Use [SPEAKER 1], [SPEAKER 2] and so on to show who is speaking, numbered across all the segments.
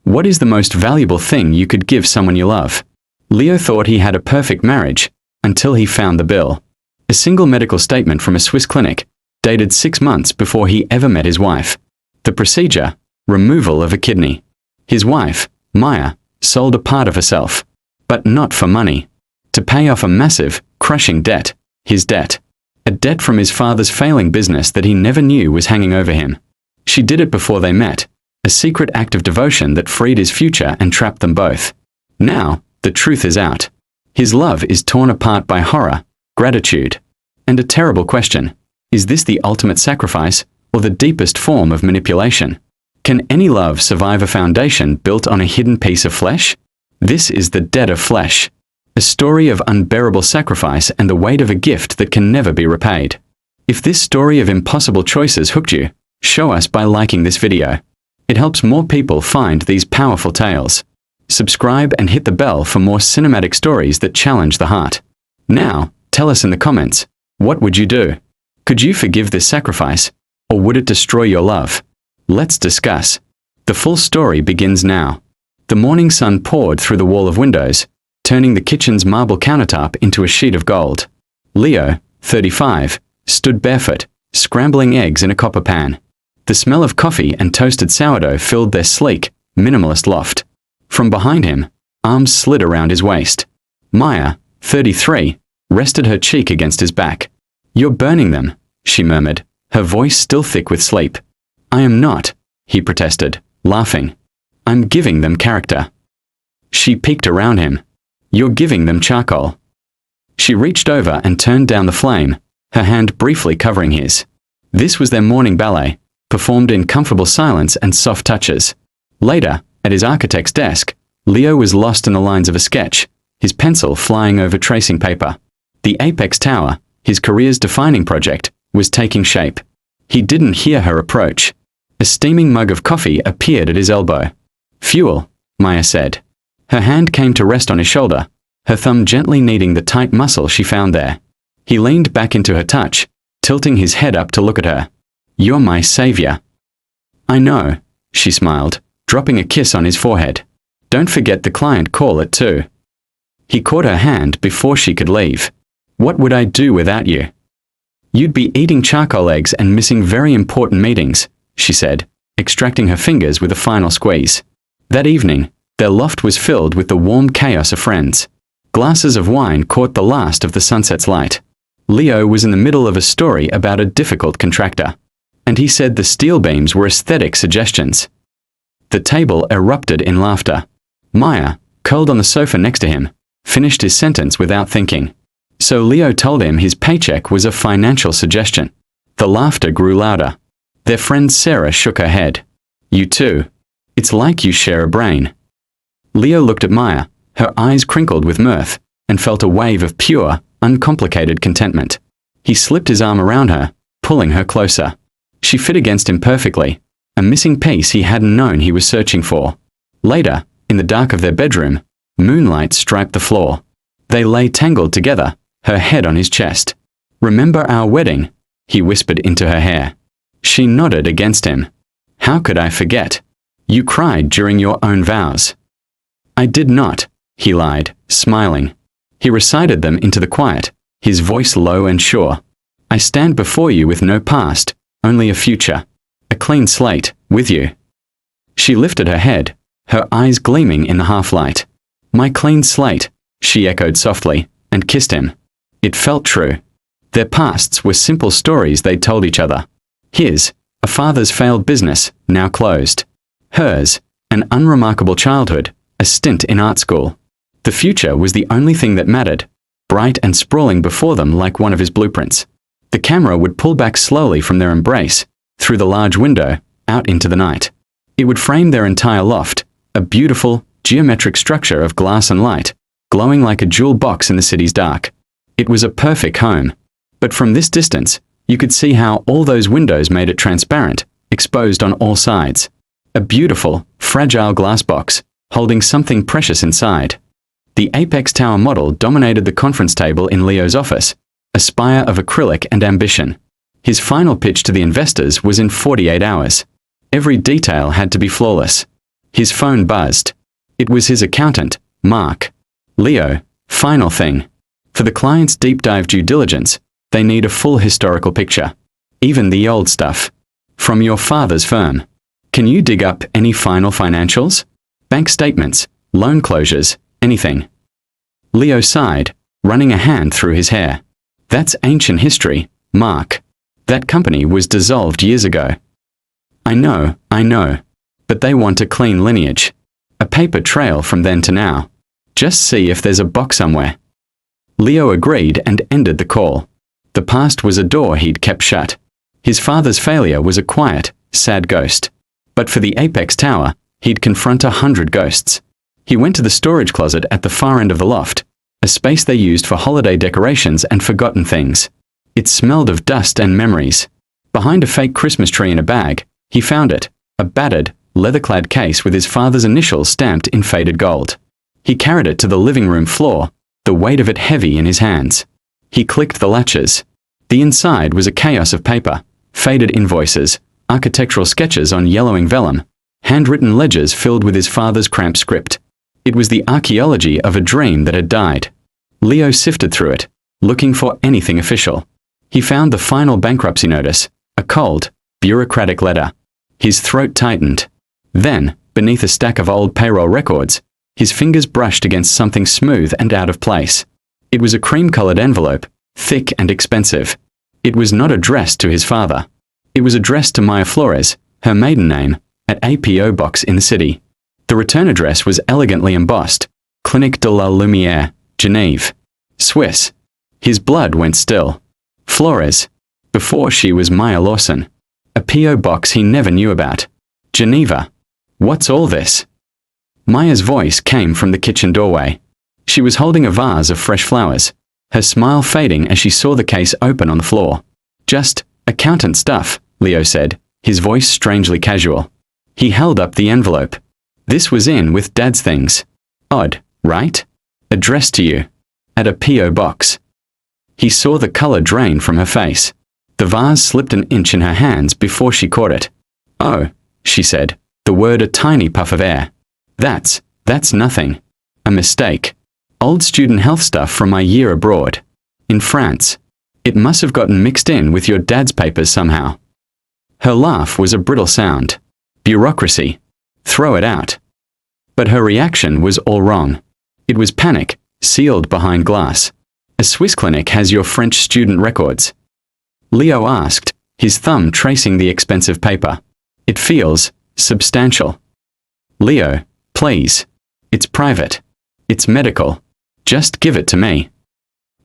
[SPEAKER 1] What is the most valuable thing you could give someone you love? Leo thought he had a perfect marriage, until he found the bill. A single medical statement from a Swiss clinic, dated 6 months before he ever met his wife. The procedure: removal of a kidney. His wife, Maya, sold a part of herself. But not for money. To pay off a massive, crushing debt. His debt. A debt from his father's failing business that he never knew was hanging over him. She did it before they met. A secret act of devotion that freed his future and trapped them both. Now, the truth is out. His love is torn apart by horror, gratitude, and a terrible question. Is this the ultimate sacrifice, or the deepest form of manipulation? Can any love survive a foundation built on a hidden piece of flesh? This is The Debt of Flesh. A story of unbearable sacrifice and the weight of a gift that can never be repaid. If this story of impossible choices hooked you, show us by liking this video. It helps more people find these powerful tales. Subscribe and hit the bell for more cinematic stories that challenge the heart. Now, tell us in the comments, what would you do? Could you forgive this sacrifice, or would it destroy your love? Let's discuss. The full story begins now. The morning sun poured through the wall of windows, turning the kitchen's marble countertop into a sheet of gold. Leo, 35, stood barefoot, scrambling eggs in a copper pan. The smell of coffee and toasted sourdough filled their sleek, minimalist loft. From behind him, arms slid around his waist. Maya, 33, rested her cheek against his back. "You're burning them," she murmured, her voice still thick with sleep. "I am not," he protested, laughing. "I'm giving them character." She peeked around him. "You're giving them charcoal." She reached over and turned down the flame, her hand briefly covering his. This was their morning ballet, performed in comfortable silence and soft touches. Later, at his architect's desk, Leo was lost in the lines of a sketch, his pencil flying over tracing paper. The Apex Tower, his career's defining project, was taking shape. He didn't hear her approach. A steaming mug of coffee appeared at his elbow. "Fuel," Maya said. Her hand came to rest on his shoulder, her thumb gently kneading the tight muscle she found there. He leaned back into her touch, tilting his head up to look at her. "You're my savior." "I know," she smiled, dropping a kiss on his forehead. "Don't forget the client call at 2. He caught her hand before she could leave. "What would I do without you?" "You'd be eating charcoal eggs and missing very important meetings," she said, extracting her fingers with a final squeeze. That evening, their loft was filled with the warm chaos of friends. Glasses of wine caught the last of the sunset's light. Leo was in the middle of a story about a difficult contractor, and he said the steel beams were aesthetic suggestions. The table erupted in laughter. Maya, curled on the sofa next to him, finished his sentence without thinking. So Leo told him his paycheck was a financial suggestion. The laughter grew louder. Their friend Sarah shook her head. "You too. It's like you share a brain." Leo looked at Maya, her eyes crinkled with mirth, and felt a wave of pure, uncomplicated contentment. He slipped his arm around her, pulling her closer. She fit against him perfectly, a missing piece he hadn't known he was searching for. Later, in the dark of their bedroom, moonlight striped the floor. They lay tangled together, her head on his chest. "Remember our wedding?" he whispered into her hair. She nodded against him. "How could I forget? You cried during your own vows." "I did not," he lied, smiling. He recited them into the quiet, his voice low and sure. "I stand before you with no past, only a future. A clean slate, with you." She lifted her head, her eyes gleaming in the half-light. "My clean slate," she echoed softly, and kissed him. It felt true. Their pasts were simple stories they'd told each other. His, a father's failed business, now closed. Hers, an unremarkable childhood, a stint in art school. The future was the only thing that mattered, bright and sprawling before them like one of his blueprints. The camera would pull back slowly from their embrace, through the large window, out into the night. It would frame their entire loft, a beautiful, geometric structure of glass and light, glowing like a jewel box in the city's dark. It was a perfect home. But from this distance, you could see how all those windows made it transparent, exposed on all sides. A beautiful, fragile glass box, holding something precious inside. The Apex Tower model dominated the conference table in Leo's office, a spire of acrylic and ambition. His final pitch to the investors was in 48 hours. Every detail had to be flawless. His phone buzzed. It was his accountant, Mark. Leo, final thing. For the client's deep dive due diligence, they need a full historical picture. Even the old stuff. From your father's firm. Can you dig up any final financials? Bank statements, loan closures, anything. Leo sighed, running a hand through his hair. That's ancient history, Mark. That company was dissolved years ago. I know. But they want a clean lineage. A paper trail from then to now. Just see if there's a box somewhere. Leo agreed and ended the call. The past was a door he'd kept shut. His father's failure was a quiet, sad ghost. But for the apex tower, he'd confront 100 ghosts. He went to the storage closet at the far end of the loft, a space they used for holiday decorations and forgotten things. It smelled of dust and memories. Behind a fake Christmas tree in a bag, he found it, a battered, leather-clad case with his father's initials stamped in faded gold. He carried it to the living room floor, the weight of it heavy in his hands. He clicked the latches. The inside was a chaos of paper, faded invoices, architectural sketches on yellowing vellum, handwritten ledgers filled with his father's cramped script. It was the archaeology of a dream that had died. Leo sifted through it, looking for anything official. He found the final bankruptcy notice, a cold, bureaucratic letter. His throat tightened. Then, beneath a stack of old payroll records, his fingers brushed against something smooth and out of place. It was a cream-colored envelope, thick and expensive. It was not addressed to his father. It was addressed to Maya Flores, her maiden name, at a P.O. box in the city. The return address was elegantly embossed, Clinique de la Lumière, Genève, Swiss. His blood went still. Flores. Before she was Maya Lawson. A P.O. box he never knew about. Geneva. What's all this? Maya's voice came from the kitchen doorway. She was holding a vase of fresh flowers, her smile fading as she saw the case open on the floor. Just accountant stuff, Leo said, his voice strangely casual. He held up the envelope. This was in with Dad's things. Odd, right? Addressed to you. At a P.O. box. He saw the color drain from her face. The vase slipped an inch in her hands before she caught it. Oh, she said, the word a tiny puff of air. That's nothing. A mistake. Old student health stuff from my year abroad. In France. It must have gotten mixed in with your dad's papers somehow. Her laugh was a brittle sound. Bureaucracy. Throw it out. But her reaction was all wrong. It was panic, sealed behind glass. A Swiss clinic has your French student records. Leo asked, his thumb tracing the expensive paper. It feels substantial. Leo, please. It's private. It's medical. Just give it to me.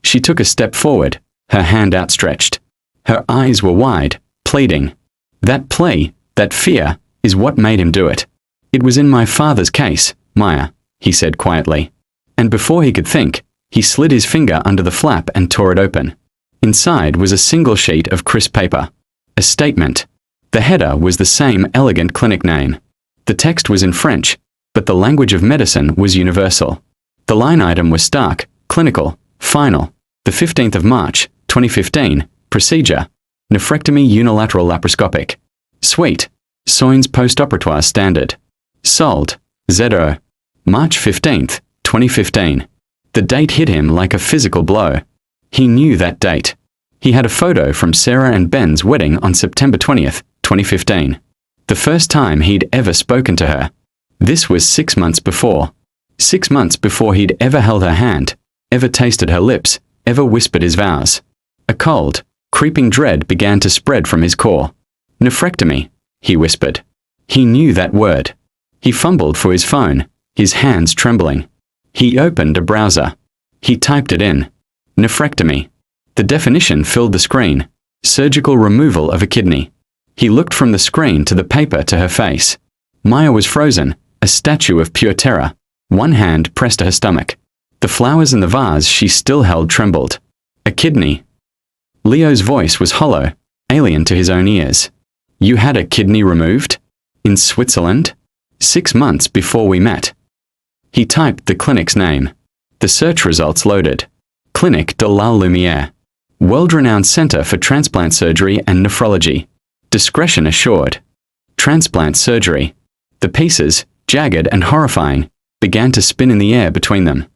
[SPEAKER 1] She took a step forward, her hand outstretched. Her eyes were wide, pleading. That plea, that fear, is what made him do it. It was in my father's case, Maya, he said quietly. And before he could think, he slid his finger under the flap and tore it open. Inside was a single sheet of crisp paper. A statement. The header was the same elegant clinic name. The text was in French, but the language of medicine was universal. The line item was stark, clinical, final. The 15th of March, 2015, procedure. Nephrectomy unilateral laparoscopic. Suite. Soins post-operatoire standard. Sold. ZO. March 15th, 2015. The date hit him like a physical blow. He knew that date. He had a photo from Sarah and Ben's wedding on September 20th, 2015. The first time he'd ever spoken to her. This was 6 months before. 6 months before he'd ever held her hand, ever tasted her lips, ever whispered his vows. A cold, creeping dread began to spread from his core. Nephrectomy, he whispered. He knew that word. He fumbled for his phone, his hands trembling. He opened a browser. He typed it in. Nephrectomy. The definition filled the screen. Surgical removal of a kidney. He looked from the screen to the paper to her face. Maya was frozen, a statue of pure terror. One hand pressed to her stomach. The flowers in the vase she still held trembled. A kidney. Leo's voice was hollow, alien to his own ears. You had a kidney removed? In Switzerland? 6 months before we met. He typed the clinic's name. The search results loaded. Clinique de la Lumière. World-renowned center for transplant surgery and nephrology. Discretion assured. Transplant surgery. The pieces, jagged and horrifying, began to spin in the air between them.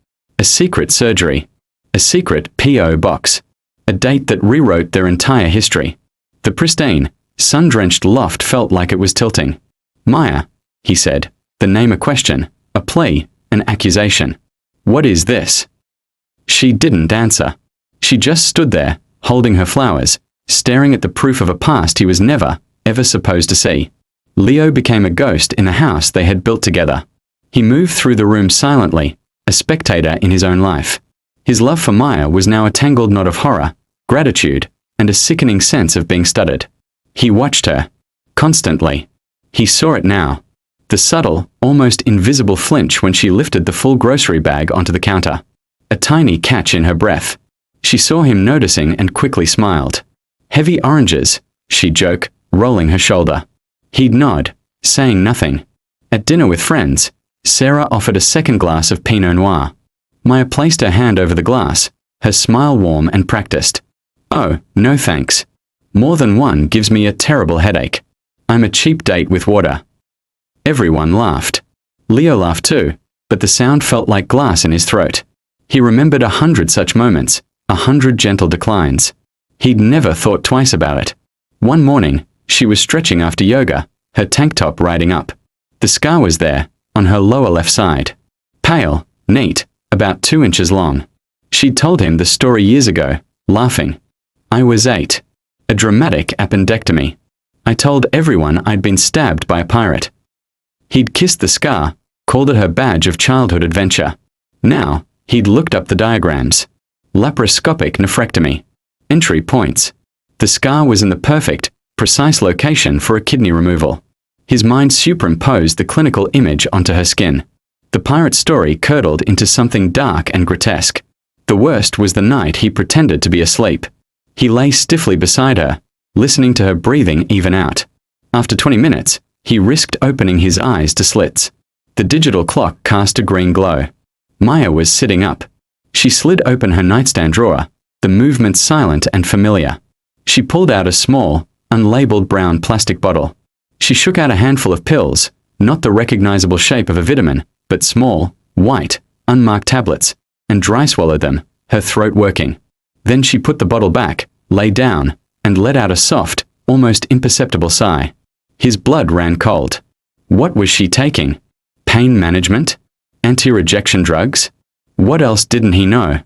[SPEAKER 1] A secret surgery. A secret P.O. box. A date that rewrote their entire history. The pristine, sun-drenched loft felt like it was tilting. "Maya," he said, the name a question, a plea, an accusation. "What is this?" She didn't answer. She just stood there, holding her flowers, staring at the proof of a past he was never, ever supposed to see. Leo became a ghost in the house they had built together. He moved through the room silently, a spectator in his own life. His love for Maya was now a tangled knot of horror, gratitude, and a sickening sense of being studied. He watched her. Constantly. He saw it now. The subtle, almost invisible flinch when she lifted the full grocery bag onto the counter. A tiny catch in her breath. She saw him noticing and quickly smiled. "Heavy oranges," she'd joke, rolling her shoulder. He'd nod, saying nothing. At dinner with friends, Sarah offered a second glass of Pinot Noir. Maya placed her hand over the glass, her smile warm and practiced. "Oh, no thanks. More than one gives me a terrible headache. I'm a cheap date with water." Everyone laughed. Leo laughed too, but the sound felt like glass in his throat. He remembered 100 such moments, 100 gentle declines. He'd never thought twice about it. One morning, she was stretching after yoga, her tank top riding up. The scar was there, on her lower left side. Pale, neat, about 2 inches long. She'd told him the story years ago, laughing. "I was 8. A dramatic appendectomy. I told everyone I'd been stabbed by a pirate." He'd kissed the scar, called it her badge of childhood adventure. Now, he'd looked up the diagrams. Laparoscopic nephrectomy. Entry points. The scar was in the perfect, precise location for a kidney removal. His mind superimposed the clinical image onto her skin. The pirate story curdled into something dark and grotesque. The worst was the night he pretended to be asleep. He lay stiffly beside her, listening to her breathing even out. After 20 minutes, he risked opening his eyes to slits. The digital clock cast a green glow. Maya was sitting up. She slid open her nightstand drawer, the movement silent and familiar. She pulled out a small, unlabeled brown plastic bottle. She shook out a handful of pills, not the recognizable shape of a vitamin, but small, white, unmarked tablets, and dry swallowed them, her throat working. Then she put the bottle back, lay down, and let out a soft, almost imperceptible sigh. His blood ran cold. What was she taking? Pain management? Anti-rejection drugs? What else didn't he know?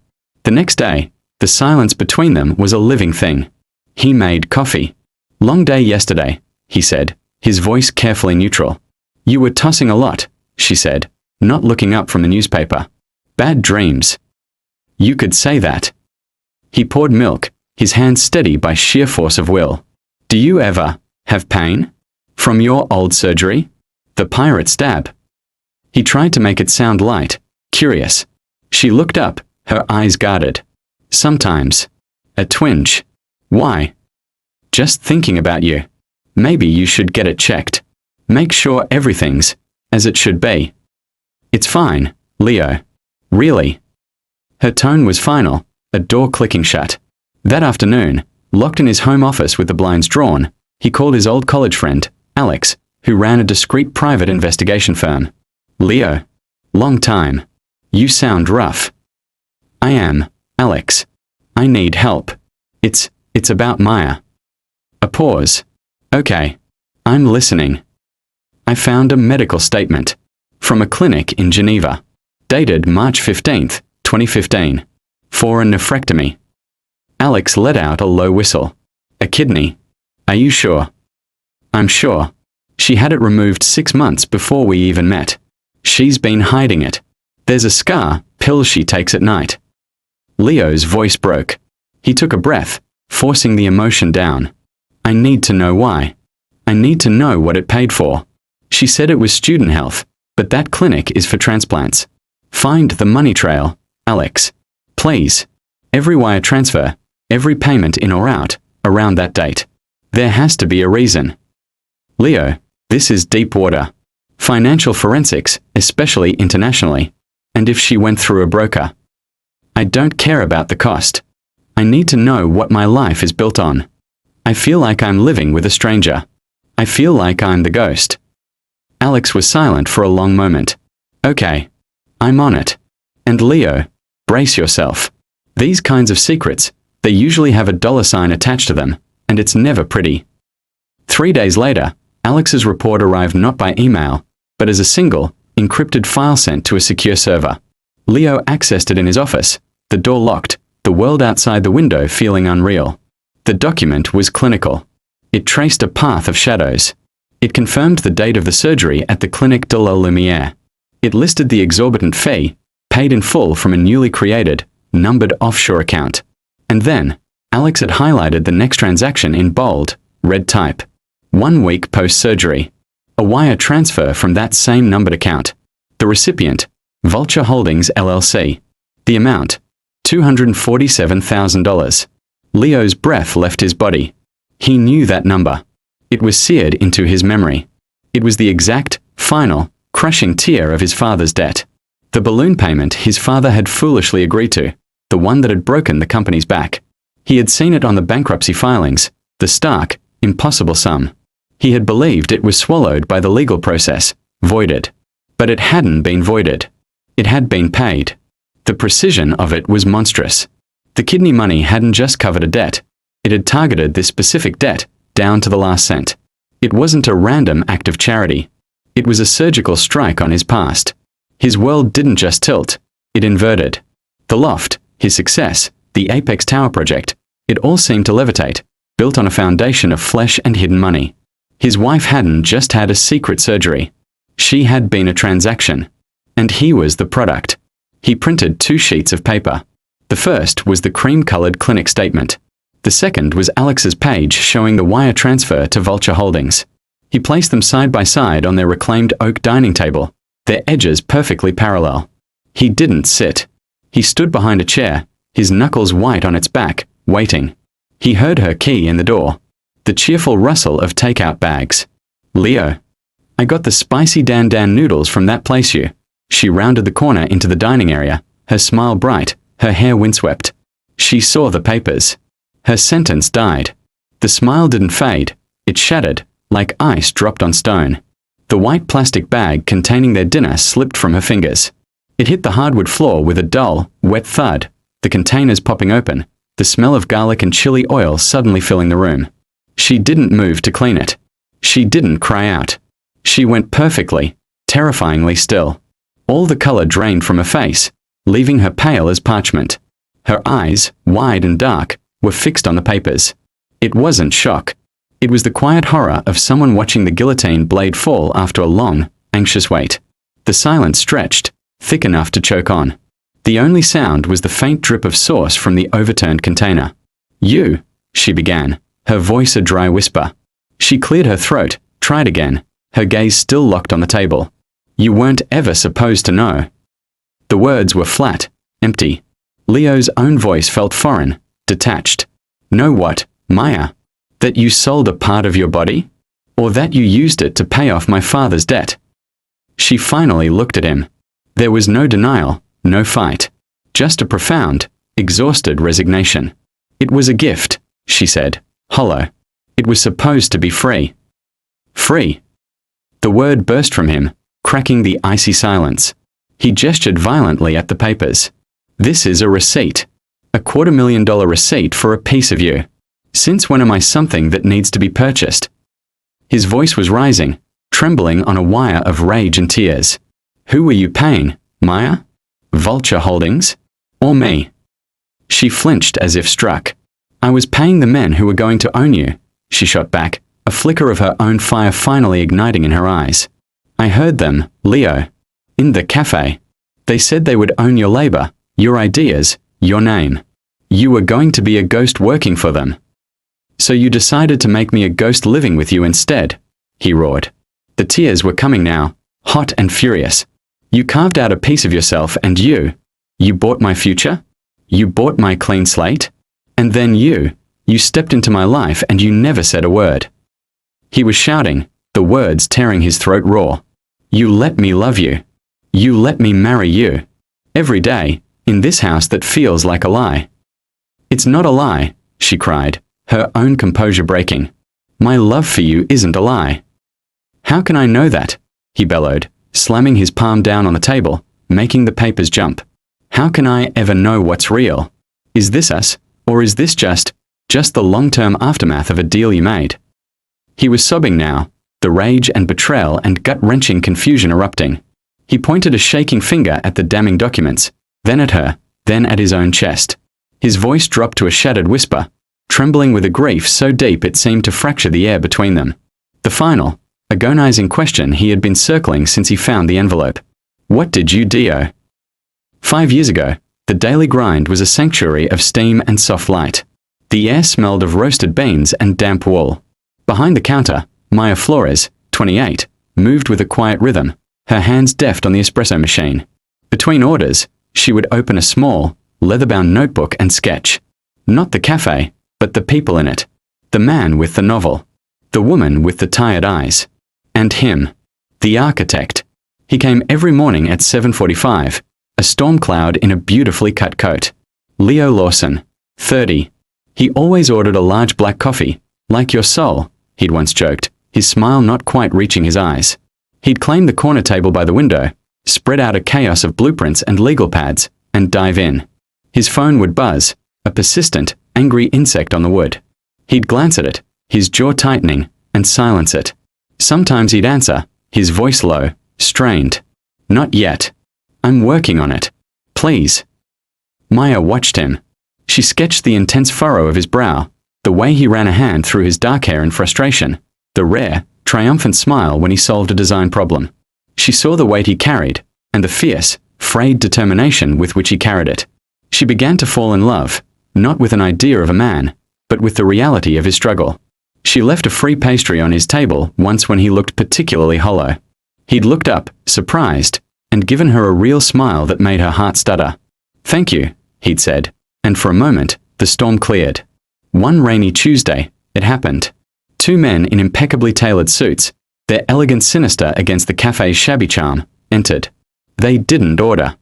[SPEAKER 1] The next day, the silence between them was a living thing. He made coffee. "Long day yesterday," he said, his voice carefully neutral. "You were tossing a lot," she said, not looking up from the newspaper. "Bad dreams." "You could say that." He poured milk, his hand steady by sheer force of will. "Do you ever have pain? From your old surgery? The pirate stab?" He tried to make it sound light, curious. She looked up, her eyes guarded. "Sometimes. A twinge." "Why?" "Just thinking about you. Maybe you should get it checked. Make sure everything's as it should be." "It's fine, Leo." "Really?" Her tone was final, a door clicking shut. That afternoon, locked in his home office with the blinds drawn, he called his old college friend, Alex, who ran a discreet private investigation firm. "Leo. Long time. You sound rough." "I am, Alex. I need help. It's about Maya." A pause. "Okay. I'm listening." "I found a medical statement. From a clinic in Geneva. Dated March 15th, 2015. For a nephrectomy." Alex let out a low whistle. "A kidney. Are you sure?" "I'm sure. She had it removed 6 months before we even met. She's been hiding it. There's a scar, pills she takes at night." Leo's voice broke. He took a breath, forcing the emotion down. "I need to know why. I need to know what it paid for. She said it was student health, but that clinic is for transplants. Find the money trail, Alex. Please. Every wire transfer, every payment in or out, around that date. There has to be a reason." "Leo, this is deep water. Financial forensics, especially internationally. And if she went through a broker. I don't care about the cost. I need to know what my life is built on. I feel like I'm living with a stranger. I feel like I'm the ghost." Alex was silent for a long moment. Okay. I'm on it. And Leo, brace yourself. These kinds of secrets, they usually have a $sign attached to them, and it's never pretty. 3 days later, Alex's report arrived not by email, but as a single, encrypted file sent to a secure server. Leo accessed it in his office, the door locked, the world outside the window feeling unreal. The document was clinical. It traced a path of shadows. It confirmed the date of the surgery at the Clinique de la Lumière. It listed the exorbitant fee, paid in full from a newly created, numbered offshore account. And then, Alex had highlighted the next transaction in bold, red type. 1 week post-surgery. A wire transfer from that same numbered account. The recipient, Vulture Holdings LLC. The amount, $247,000. Leo's breath left his body. He knew that number. It was seared into his memory. It was the exact, final, crushing tier of his father's debt. The balloon payment his father had foolishly agreed to, the one that had broken the company's back. He had seen it on the bankruptcy filings, the stark, impossible sum. He had believed it was swallowed by the legal process, voided. But it hadn't been voided. It had been paid. The precision of it was monstrous. The kidney money hadn't just covered a debt. It had targeted this specific debt, down to the last cent. It wasn't a random act of charity. It was a surgical strike on his past. His world didn't just tilt, it inverted. The loft, his success, the Apex Tower project, it all seemed to levitate, built on a foundation of flesh and hidden money. His wife hadn't just had a secret surgery. She had been a transaction. And he was the product. He printed 2 sheets of paper. The first was the cream-colored clinic statement. The second was Alex's page showing the wire transfer to Vulture Holdings. He placed them side by side on their reclaimed oak dining table, their edges perfectly parallel. He didn't sit. He stood behind a chair, his knuckles white on its back, waiting. He heard her key in the door. The cheerful rustle of takeout bags. Leo. I got the spicy Dan Dan noodles from that place you. She rounded the corner into the dining area, her smile bright, her hair windswept. She saw the papers. Her sentence died. The smile didn't fade. It shattered, like ice dropped on stone. The white plastic bag containing their dinner slipped from her fingers. It hit the hardwood floor with a dull, wet thud, the containers popping open, the smell of garlic and chili oil suddenly filling the room. She didn't move to clean it. She didn't cry out. She went perfectly, terrifyingly still. All the color drained from her face, leaving her pale as parchment. Her eyes, wide and dark, were fixed on the papers. It wasn't shock. It was the quiet horror of someone watching the guillotine blade fall after a long, anxious wait. The silence stretched, thick enough to choke on. The only sound was the faint drip of sauce from the overturned container. You, she began, her voice a dry whisper. She cleared her throat, tried again, her gaze still locked on the table. You weren't ever supposed to know. The words were flat, empty. Leo's own voice felt foreign, detached. Know what, Maya? That you sold a part of your body? Or that you used it to pay off my father's debt? She finally looked at him. There was no denial, no fight. Just a profound, exhausted resignation. It was a gift, she said, hollow. It was supposed to be free. Free. The word burst from him, cracking the icy silence. He gestured violently at the papers. This is a receipt. A $250,000 receipt for a piece of you. Since when am I something that needs to be purchased? His voice was rising, trembling on a wire of rage and tears. Who were you paying, Maya? Vulture Holdings? Or me? She flinched as if struck. I was paying the men who were going to own you, she shot back, a flicker of her own fire finally igniting in her eyes. I heard them, Leo. In the cafe. They said they would own your labor, your ideas, your name. You were going to be a ghost working for them. So you decided to make me a ghost living with you instead, he roared. The tears were coming now, hot and furious. You carved out a piece of yourself and you bought my future? You bought my clean slate? And then you stepped into my life and you never said a word. He was shouting, the words tearing his throat raw. You let me love you. You let me marry you. Every day, in this house that feels like a lie. It's not a lie, she cried, her own composure breaking. My love for you isn't a lie. How can I know that? he bellowed, slamming his palm down on the table, making the papers jump. How can I ever know what's real? Is this us, or is this just the long-term aftermath of a deal you made? He was sobbing now, the rage and betrayal and gut-wrenching confusion erupting. He pointed a shaking finger at the damning documents, then at her, then at his own chest. His voice dropped to a shattered whisper, trembling with a grief so deep it seemed to fracture the air between them. The final, agonizing question he had been circling since he found the envelope. What did you do? 5 years ago, the daily grind was a sanctuary of steam and soft light. The air smelled of roasted beans and damp wool. Behind the counter, Maya Flores, 28, moved with a quiet rhythm, her hands deft on the espresso machine. Between orders, she would open a small, leather-bound notebook and sketch. Not the cafe, but the people in it. The man with the novel. The woman with the tired eyes. And him. The architect. He came every morning at 7:45, a storm cloud in a beautifully cut coat. Leo Lawson, 30. He always ordered a large black coffee, like your soul, he'd once joked, his smile not quite reaching his eyes. He'd claim the corner table by the window, spread out a chaos of blueprints and legal pads, and dive in. His phone would buzz, a persistent, angry insect on the wood. He'd glance at it, his jaw tightening, and silence it. Sometimes he'd answer, his voice low, strained. Not yet. I'm working on it. Please. Maya watched him. She sketched the intense furrow of his brow, the way he ran a hand through his dark hair in frustration, the rare, triumphant smile when he solved a design problem. She saw the weight he carried, and the fierce, frayed determination with which he carried it. She began to fall in love, not with an idea of a man, but with the reality of his struggle. She left a free pastry on his table once when he looked particularly hollow. He'd looked up, surprised, and given her a real smile that made her heart stutter. Thank you, he'd said, and for a moment, the storm cleared. One rainy Tuesday, it happened. 2 men in impeccably tailored suits, their elegance sinister against the cafe's shabby charm, entered. They didn't order.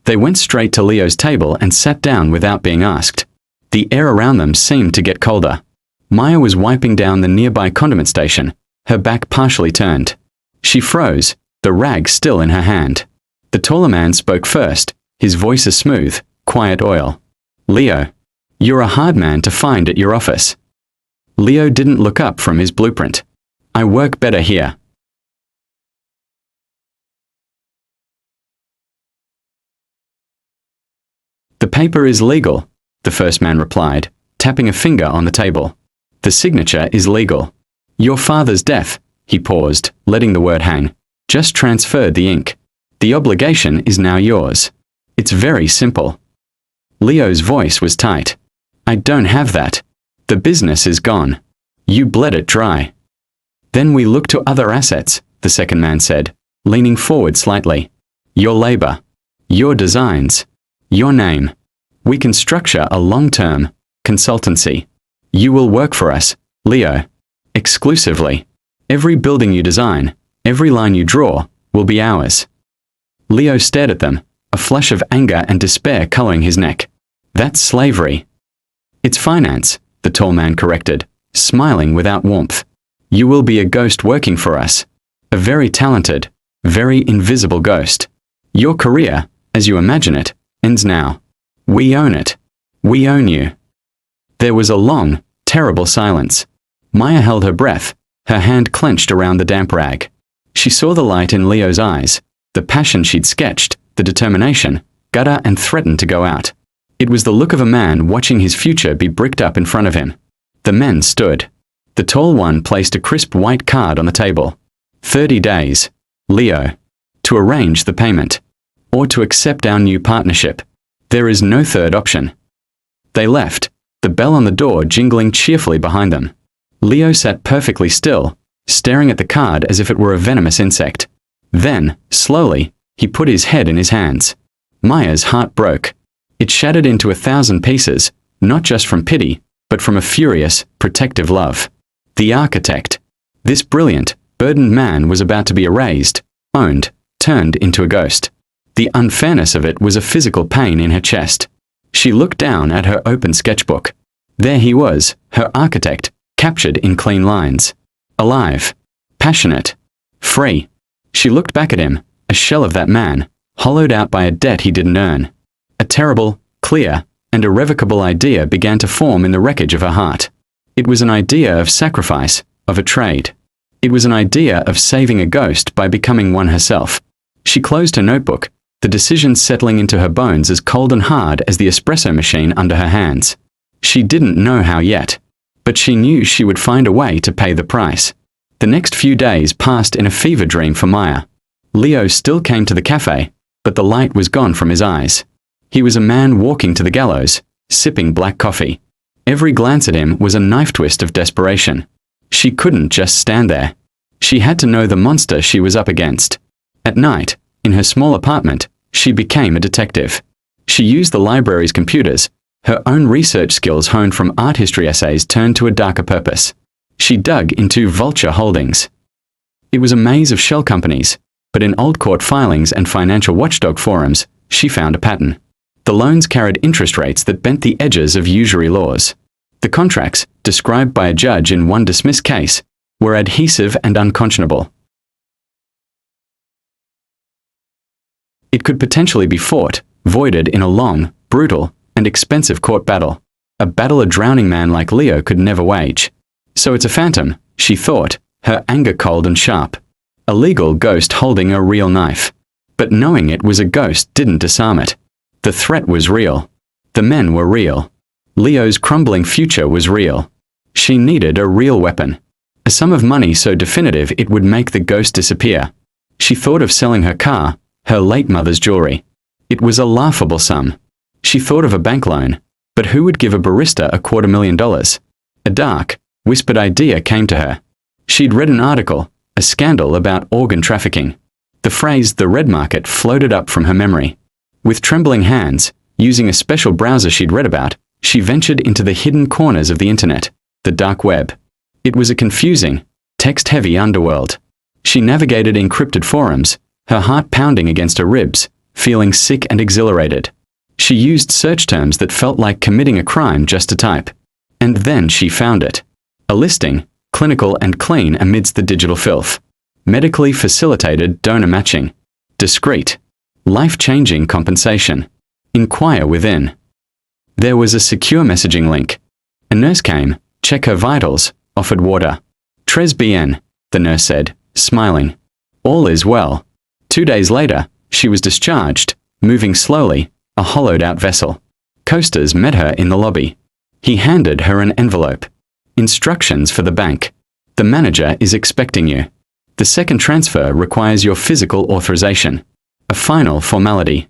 [SPEAKER 1] They went straight to Leo's table and sat down without being asked. The air around them seemed to get colder. Maya was wiping down the nearby condiment station, her back partially turned. She froze, the rag still in her hand. The taller man spoke first, his voice a smooth, quiet oil. Leo, you're a hard man to find at your office. Leo didn't look up from his blueprint. I work better here. The paper is legal, the first man replied, tapping a finger on the table. The signature is legal. Your father's death, he paused, letting the word hang, just transferred the ink. The obligation is now yours. It's very simple. Leo's voice was tight. I don't have that. The business is gone. You bled it dry. Then we look to other assets, the second man said, leaning forward slightly. Your labor. Your designs. Your name. We can structure a long-term consultancy. You will work for us, Leo. Exclusively. Every building you design, every line you draw, will be ours. Leo stared at them, a flush of anger and despair coloring his neck. That's slavery. It's finance, the tall man corrected, smiling without warmth. You will be a ghost working for us. A very talented, very invisible ghost. Your career, as you imagine it, ends now. We own it. We own you. There was a long, terrible silence. Maya held her breath, her hand clenched around the damp rag. She saw the light in Leo's eyes, the passion she'd sketched, the determination, gutter and threatened to go out. It was the look of a man watching his future be bricked up in front of him. The men stood. The tall one placed a crisp white card on the table. 30 days, Leo, to arrange the payment, or to accept our new partnership. There is no third option. They left, the bell on the door jingling cheerfully behind them. Leo sat perfectly still, staring at the card as if it were a venomous insect. Then, slowly, he put his head in his hands. Maya's heart broke. It shattered into 1,000 pieces, not just from pity, but from a furious, protective love. The architect. This brilliant, burdened man was about to be erased, owned, turned into a ghost. The unfairness of it was a physical pain in her chest. She looked down at her open sketchbook. There he was, her architect, captured in clean lines. Alive. Passionate. Free. She looked back at him, a shell of that man, hollowed out by a debt he didn't earn. A terrible, clear, and irrevocable idea began to form in the wreckage of her heart. It was an idea of sacrifice, of a trade. It was an idea of saving a ghost by becoming one herself. She closed her notebook, the decision settling into her bones as cold and hard as the espresso machine under her hands. She didn't know how yet, but she knew she would find a way to pay the price. The next few days passed in a fever dream for Maya. Leo still came to the cafe, but the light was gone from his eyes. He was a man walking to the gallows, sipping black coffee. Every glance at him was a knife twist of desperation. She couldn't just stand there. She had to know the monster she was up against. At night, in her small apartment, she became a detective. She used the library's computers, her own research skills honed from art history essays turned to a darker purpose. She dug into Vulture Holdings. It was a maze of shell companies, but in old court filings and financial watchdog forums, she found a pattern. The loans carried interest rates that bent the edges of usury laws. The contracts, described by a judge in one dismissed case, were adhesive and unconscionable. It could potentially be fought, voided in a long, brutal, and expensive court battle. A battle a drowning man like Leo could never wage. So it's a phantom, she thought, her anger cold and sharp. A legal ghost holding a real knife. But knowing it was a ghost didn't disarm it. The threat was real. The men were real. Leo's crumbling future was real. She needed a real weapon. A sum of money so definitive it would make the ghost disappear. She thought of selling her car, her late mother's jewelry. It was a laughable sum. She thought of a bank loan, but who would give a barista $250,000? A dark, whispered idea came to her. She'd read an article, a scandal about organ trafficking. The phrase "the red market" floated up from her memory. With trembling hands, using a special browser she'd read about, she ventured into the hidden corners of the internet, the dark web. It was a confusing, text-heavy underworld. She navigated encrypted forums, her heart pounding against her ribs, feeling sick and exhilarated. She used search terms that felt like committing a crime just to type. And then she found it. A listing, clinical and clean amidst the digital filth. Medically facilitated donor matching. Discreet. Life-changing compensation. Inquire within. There was a secure messaging link. A nurse came, check her vitals, offered water. Tres bien, the nurse said, smiling. All is well. 2 days later, she was discharged, moving slowly, a hollowed-out vessel. Coasters met her in the lobby. He handed her an envelope. Instructions for the bank. The manager is expecting you. The second transfer requires your physical authorization. A final formality.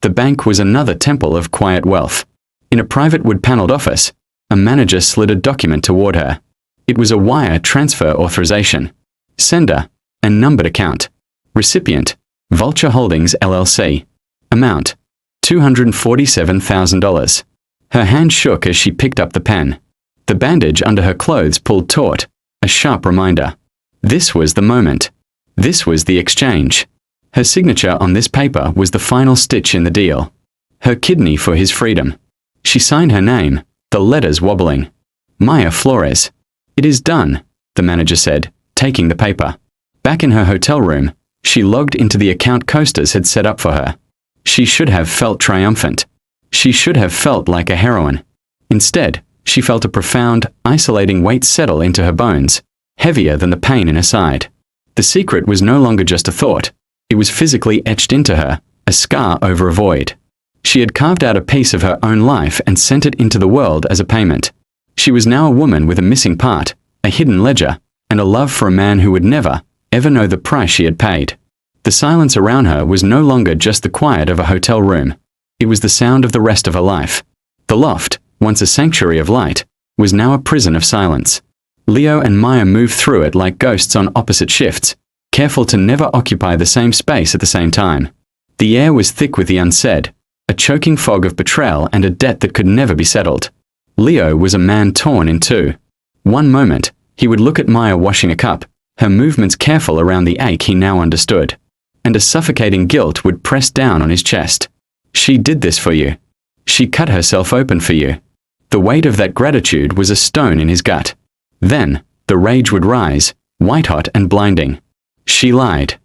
[SPEAKER 1] The bank was another temple of quiet wealth. In a private wood-paneled office, a manager slid a document toward her. It was a wire transfer authorization. Sender, a numbered account. Recipient, Vulture Holdings LLC. Amount, $247,000. Her hand shook as she picked up the pen. The bandage under her clothes pulled taut, a sharp reminder. This was the moment. This was the exchange. Her signature on this paper was the final stitch in the deal. Her kidney for his freedom. She signed her name, the letters wobbling. Maya Flores. It is done, the manager said, taking the paper. Back in her hotel room, she logged into the account Coasters had set up for her. She should have felt triumphant. She should have felt like a heroine. Instead, she felt a profound, isolating weight settle into her bones, heavier than the pain in her side. The secret was no longer just a thought. It was physically etched into her, a scar over a void. She had carved out a piece of her own life and sent it into the world as a payment. She was now a woman with a missing part, a hidden ledger, and a love for a man who would never, ever know the price she had paid. The silence around her was no longer just the quiet of a hotel room. It was the sound of the rest of her life. The loft, once a sanctuary of light, was now a prison of silence. Leo and Maya moved through it like ghosts on opposite shifts, careful to never occupy the same space at the same time. The air was thick with the unsaid, a choking fog of betrayal and a debt that could never be settled. Leo was a man torn in two. One moment, he would look at Maya washing a cup, her movements careful around the ache he now understood. And a suffocating guilt would press down on his chest. She did this for you. She cut herself open for you. The weight of that gratitude was a stone in his gut. Then, the rage would rise, white-hot and blinding. She lied.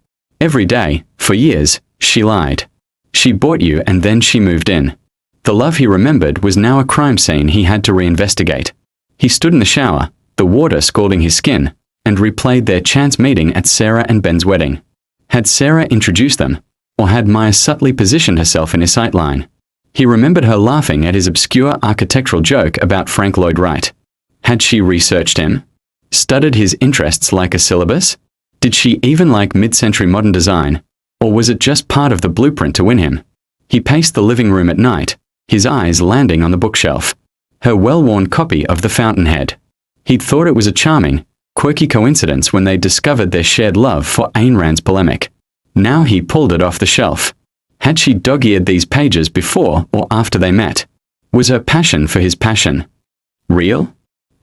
[SPEAKER 1] Every day, for years, she lied. She bought you and then she moved in. The love he remembered was now a crime scene he had to reinvestigate. He stood in the shower, the water scalding his skin, and replayed their chance meeting at Sarah and Ben's wedding. Had Sarah introduced them, or had Maya subtly positioned herself in his sightline? He remembered her laughing at his obscure architectural joke about Frank Lloyd Wright. Had she researched him? Studied his interests like a syllabus? Did she even like mid-century modern design, or was it just part of the blueprint to win him? He paced the living room at night, his eyes landing on the bookshelf, her well-worn copy of The Fountainhead. He'd thought it was a charming, quirky coincidence when they discovered their shared love for Ayn Rand's polemic. Now he pulled it off the shelf. Had she dog-eared these pages before or after they met? Was her passion for his passion real?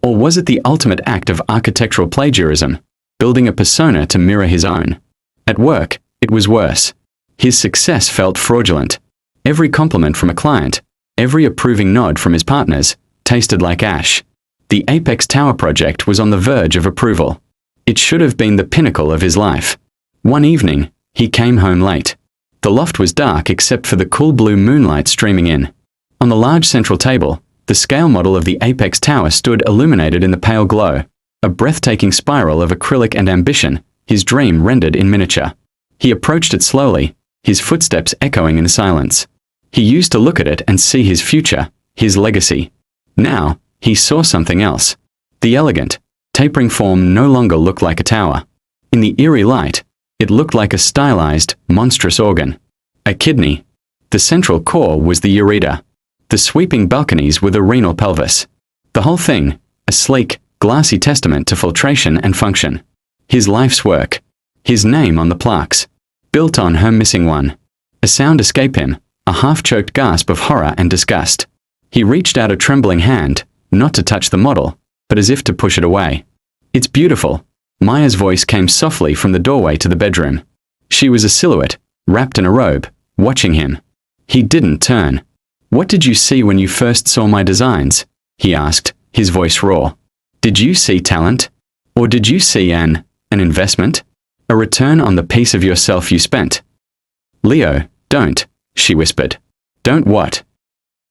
[SPEAKER 1] Or was it the ultimate act of architectural plagiarism, building a persona to mirror his own? At work, it was worse. His success felt fraudulent. Every compliment from a client, every approving nod from his partners, tasted like ash. The Apex Tower project was on the verge of approval. It should have been the pinnacle of his life. One evening, he came home late. The loft was dark except for the cool blue moonlight streaming in. On the large central table, the scale model of the Apex Tower stood illuminated in the pale glow, a breathtaking spiral of acrylic and ambition, his dream rendered in miniature. He approached it slowly, his footsteps echoing in the silence. He used to look at it and see his future, his legacy. Now, he saw something else. The elegant, tapering form no longer looked like a tower. In the eerie light, it looked like a stylized, monstrous organ. A kidney. The central core was the ureter. The sweeping balconies were the renal pelvis. The whole thing, a sleek, glassy testament to filtration and function. His life's work. His name on the plaques. Built on her missing one. A sound escaped him, a half-choked gasp of horror and disgust. He reached out a trembling hand, not to touch the model, but as if to push it away. It's beautiful. Maya's voice came softly from the doorway to the bedroom. She was a silhouette, wrapped in a robe, watching him. He didn't turn. What did you see when you first saw my designs? He asked, his voice raw. Did you see talent? Or did you see an investment? A return on the piece of yourself you spent? Leo, don't, she whispered. Don't what?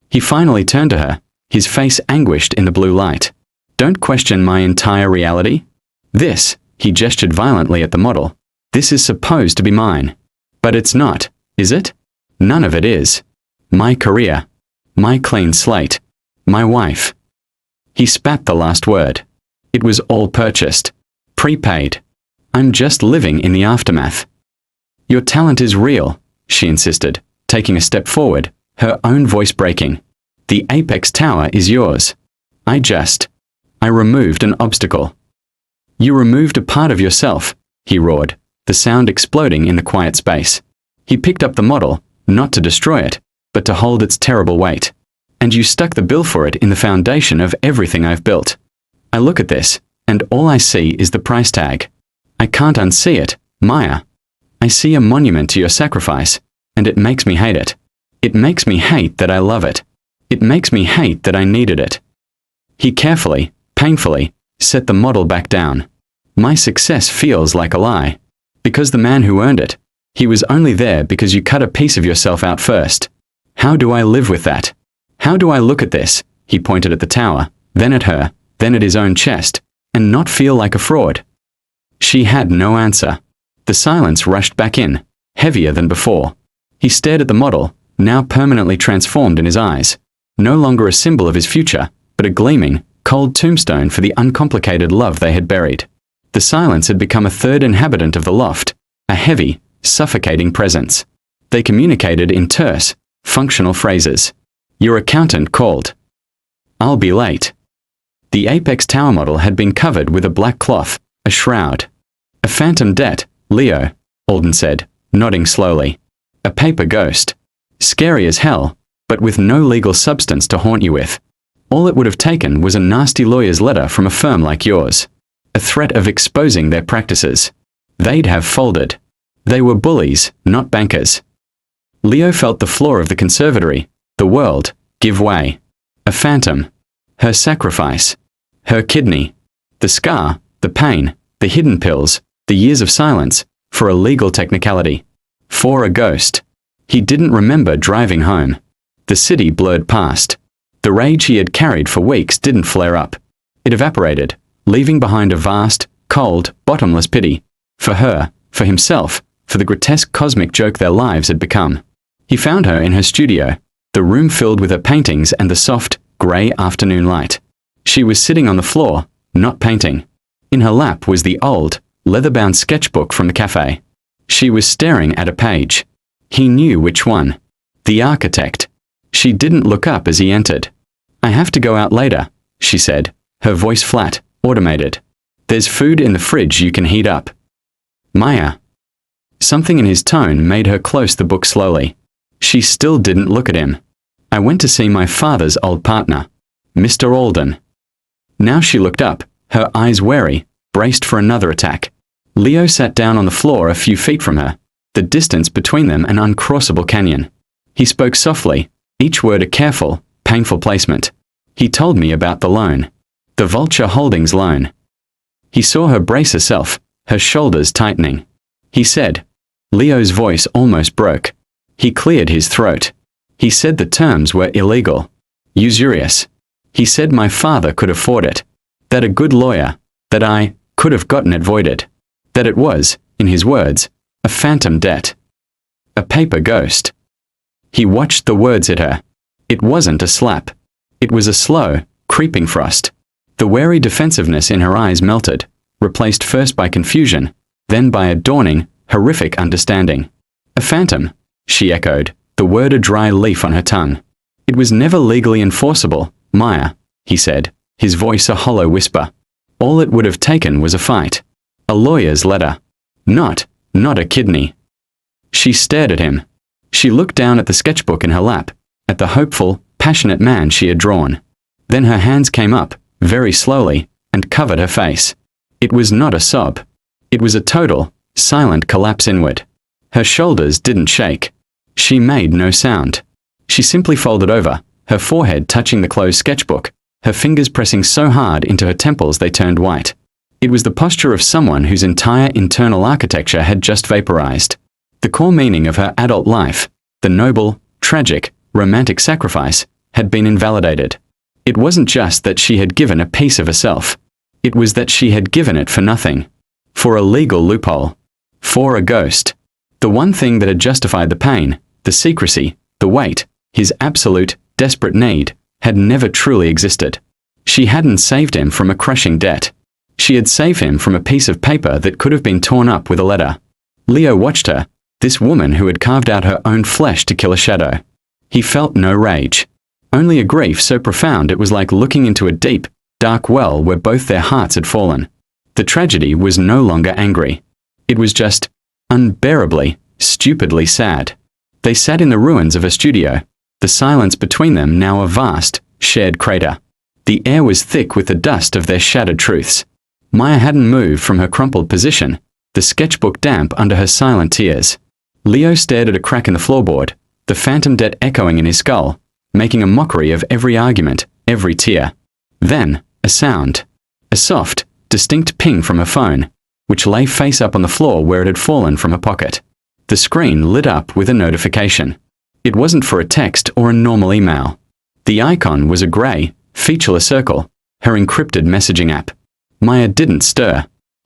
[SPEAKER 1] He finally turned to her, his face anguished in the blue light. Don't question my entire reality? This, he gestured violently at the model. This is supposed to be mine. But it's not, is it? None of it is. My career. My clean slate. My wife. He spat the last word. It was all purchased. Prepaid. I'm just living in the aftermath. Your talent is real, she insisted, taking a step forward, her own voice breaking. The Apex Tower is yours. I removed an obstacle. You removed a part of yourself, he roared, the sound exploding in the quiet space. He picked up the model, not to destroy it, but to hold its terrible weight. And you stuck the bill for it in the foundation of everything I've built. I look at this, and all I see is the price tag. I can't unsee it, Maya. I see a monument to your sacrifice, and it makes me hate it. It makes me hate that I love it. It makes me hate that I needed it. He carefully, painfully, set the model back down. My success feels like a lie. Because the man who earned it, he was only there because you cut a piece of yourself out first. How do I live with that? How do I look at this, he pointed at the tower, then at her, then at his own chest, and not feel like a fraud? She had no answer. The silence rushed back in, heavier than before. He stared at the model, now permanently transformed in his eyes. No longer a symbol of his future, but a gleaming, cold tombstone for the uncomplicated love they had buried. The silence had become a third inhabitant of the loft, a heavy, suffocating presence. They communicated in terse, functional phrases. Your accountant called. I'll be late. The Apex Tower model had been covered with a black cloth, a shroud. A phantom debt, Leo, Alden said, nodding slowly. A paper ghost. Scary as hell, but with no legal substance to haunt you with. All it would have taken was a nasty lawyer's letter from a firm like yours. A threat of exposing their practices. They'd have folded. They were bullies, not bankers. Leo felt the floor of the conservatory, the world, give way. A phantom. Her sacrifice. Her kidney. The scar, the pain, the hidden pills, the years of silence, For a legal technicality. For a ghost. He didn't remember driving home. The city blurred past. The rage he had carried for weeks didn't flare up. It evaporated, leaving behind a vast, cold, bottomless pity. For her, for himself, for the grotesque cosmic joke their lives had become. He found her in her studio, the room filled with her paintings and the soft, grey afternoon light. She was sitting on the floor, not painting. In her lap was the old, leather-bound sketchbook from the cafe. She was staring at a page. He knew which one. The architect. She didn't look up as he entered. "I have to go out later," she said, her voice flat, automated. "There's food in the fridge you can heat up." "Maya." Something in his tone made her close the book slowly. She still didn't look at him. "I went to see my father's old partner, Mr. Alden." Now she looked up, her eyes wary, braced for another attack. Leo sat down on the floor a few feet from her, the distance between them an uncrossable canyon. He spoke softly, each word a careful, painful placement. "He told me about the loan. The Vulture Holdings loan." He saw her brace herself, her shoulders tightening. He said. Leo's voice almost broke. He cleared his throat. He said the terms were illegal. Usurious. He said my father could afford it. That a good lawyer, that I, could have gotten it voided. That it was, in his words, a phantom debt. A paper ghost. He watched the words hit her. It wasn't a slap. It was a slow, creeping frost. The wary defensiveness in her eyes melted, replaced first by confusion, then by a dawning, horrific understanding. A phantom, she echoed, the word a dry leaf on her tongue. "It was never legally enforceable, Maya," he said, his voice a hollow whisper. "All it would have taken was a fight. A lawyer's letter. Not a kidney." She stared at him. She looked down at the sketchbook in her lap, at the hopeful, passionate man she had drawn. Then her hands came up, very slowly, and covered her face. It was not a sob. It was a total, silent collapse inward. Her shoulders didn't shake. She made no sound. She simply folded over, her forehead touching the closed sketchbook, her fingers pressing so hard into her temples they turned white. It was the posture of someone whose entire internal architecture had just vaporized. The core meaning of her adult life, the noble, tragic, romantic sacrifice, had been invalidated. It wasn't just that she had given a piece of herself. It was that she had given it for nothing. For a legal loophole. For a ghost. The one thing that had justified the pain, the secrecy, the weight, his absolute, desperate need, had never truly existed. She hadn't saved him from a crushing debt. She had saved him from a piece of paper that could have been torn up with a letter. Leo watched her, this woman who had carved out her own flesh to kill a shadow. He felt no rage. Only a grief so profound it was like looking into a deep, dark well where both their hearts had fallen. The tragedy was no longer angry. It was just unbearably, stupidly sad. They sat in the ruins of a studio, the silence between them now a vast, shared crater. The air was thick with the dust of their shattered truths. Maya hadn't moved from her crumpled position, the sketchbook damp under her silent tears. Leo stared at a crack in the floorboard, the phantom debt echoing in his skull, making a mockery of every argument, every tear. Then, a sound. A soft, distinct ping from her phone, which lay face up on the floor where it had fallen from her pocket. The screen lit up with a notification. It wasn't for a text or a normal email. The icon was a grey, featureless circle, her encrypted messaging app. Maya didn't stir.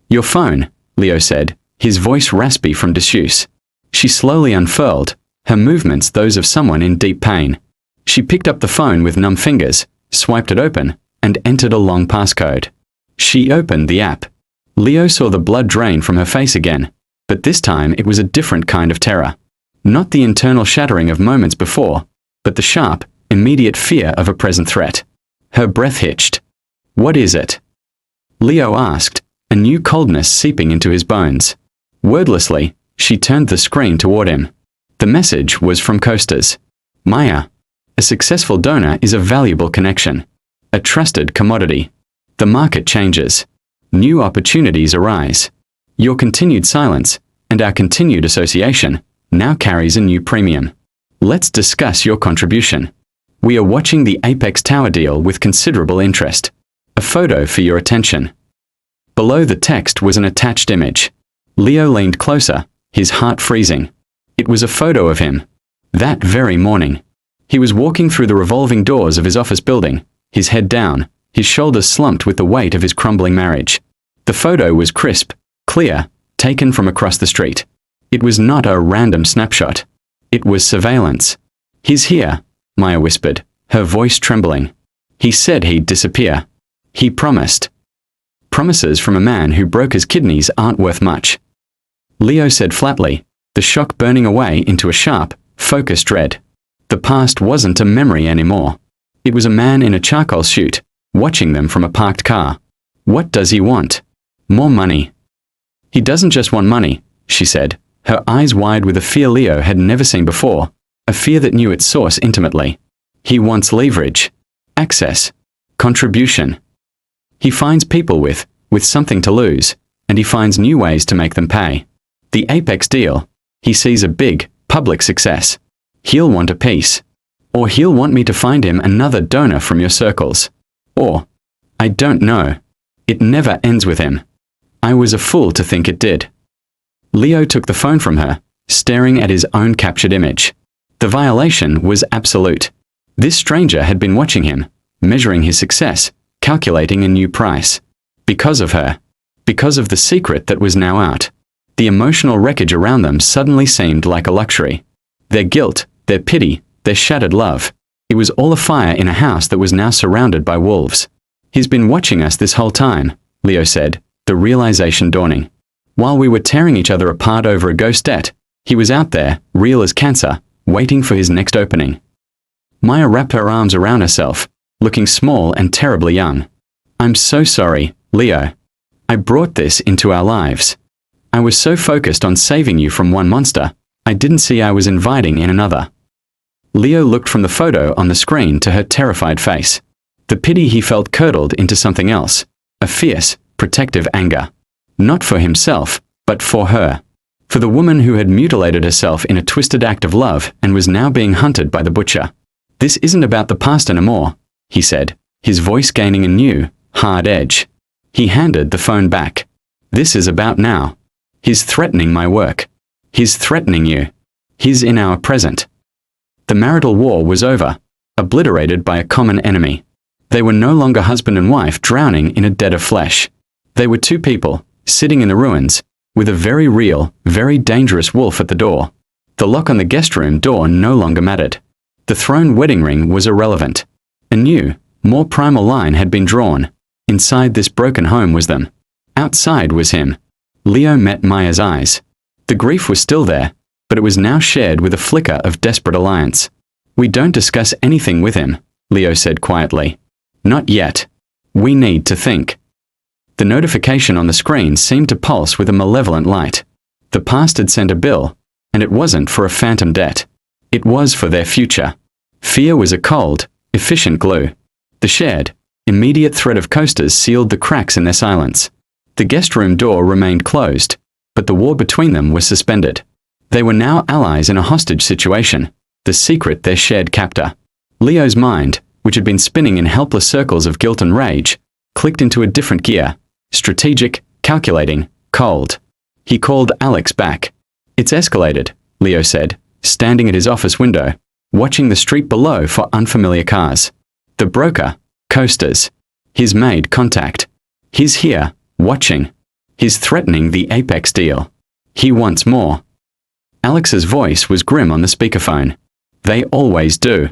[SPEAKER 1] "Your phone," Leo said, his voice raspy from disuse. She slowly unfurled, her movements those of someone in deep pain. She picked up the phone with numb fingers, swiped it open, and entered a long passcode. She opened the app. Leo saw the blood drain from her face again, but this time it was a different kind of terror. Not the internal shattering of moments before, but the sharp, immediate fear of a present threat. Her breath hitched. "What is it?" Leo asked, a new coldness seeping into his bones. Wordlessly, she turned the screen toward him. The message was from Costas. "Maya, a successful donor is a valuable connection. A trusted commodity. The market changes. New opportunities arise. Your continued silence, and our continued association, now carries a new premium. Let's discuss your contribution. We are watching the Apex Tower deal with considerable interest. A photo for your attention." Below the text was an attached image. Leo leaned closer, his heart freezing. It was a photo of him. That very morning. He was walking through the revolving doors of his office building, his head down, his shoulders slumped with the weight of his crumbling marriage. The photo was crisp, clear, taken from across the street. It was not a random snapshot. It was surveillance. "He's here," Maya whispered, her voice trembling. "He said he'd disappear. He promised." Promises from a man who broke his kidneys aren't worth much. Leo said flatly, the shock burning away into a sharp, focused dread. The past wasn't a memory anymore. It was a man in a charcoal chute, watching them from a parked car. What does he want? More money. He doesn't just want money, she said, her eyes wide with a fear Leo had never seen before, a fear that knew its source intimately. He wants leverage, access, contribution. He finds people with something to lose, and he finds new ways to make them pay. The apex deal. He sees a big, public success. He'll want a piece. Or he'll want me to find him another donor from your circles. Or, I don't know. It never ends with him. I was a fool to think it did. Leo took the phone from her, staring at his own captured image. The violation was absolute. This stranger had been watching him, measuring his success, calculating a new price. Because of her. Because of the secret that was now out. The emotional wreckage around them suddenly seemed like a luxury. Their guilt, their pity, their shattered love. It was all a fire in a house that was now surrounded by wolves. He's been watching us this whole time, Leo said, the realization dawning. While we were tearing each other apart over a ghost debt, he was out there, real as cancer, waiting for his next opening. Maya wrapped her arms around herself, looking small and terribly young. I'm so sorry, Leo. I brought this into our lives. I was so focused on saving you from one monster, I didn't see I was inviting in another. Leo looked from the photo on the screen to her terrified face. The pity he felt curdled into something else, a fierce, protective anger. Not for himself, but for her. For the woman who had mutilated herself in a twisted act of love and was now being hunted by the butcher. This isn't about the past anymore, he said, his voice gaining a new, hard edge. He handed the phone back. This is about now. He's threatening my work. He's threatening you. He's in our present. The marital war was over, obliterated by a common enemy. They were no longer husband and wife drowning in a debt of flesh. They were two people, sitting in the ruins, with a very real, very dangerous wolf at the door. The lock on the guest room door no longer mattered. The thrown wedding ring was irrelevant. A new, more primal line had been drawn. Inside this broken home was them. Outside was him. Leo met Maya's eyes. The grief was still there, but it was now shared with a flicker of desperate alliance. We don't discuss anything with him, Leo said quietly. Not yet. We need to think. The notification on the screen seemed to pulse with a malevolent light. The past had sent a bill, and it wasn't for a phantom debt. It was for their future. Fear was a cold, efficient glue. The shared, immediate threat of coasters sealed the cracks in their silence. The guest room door remained closed, but the war between them was suspended. They were now allies in a hostage situation, the secret their shared captor. Leo's mind, which had been spinning in helpless circles of guilt and rage, clicked into a different gear, strategic, calculating, cold. He called Alex back. It's escalated, Leo said, standing at his office window, watching the street below for unfamiliar cars. The broker, coasters. He's made contact. He's here, watching. He's threatening the apex deal. He wants more. Alex's voice was grim on the speakerphone. They always do.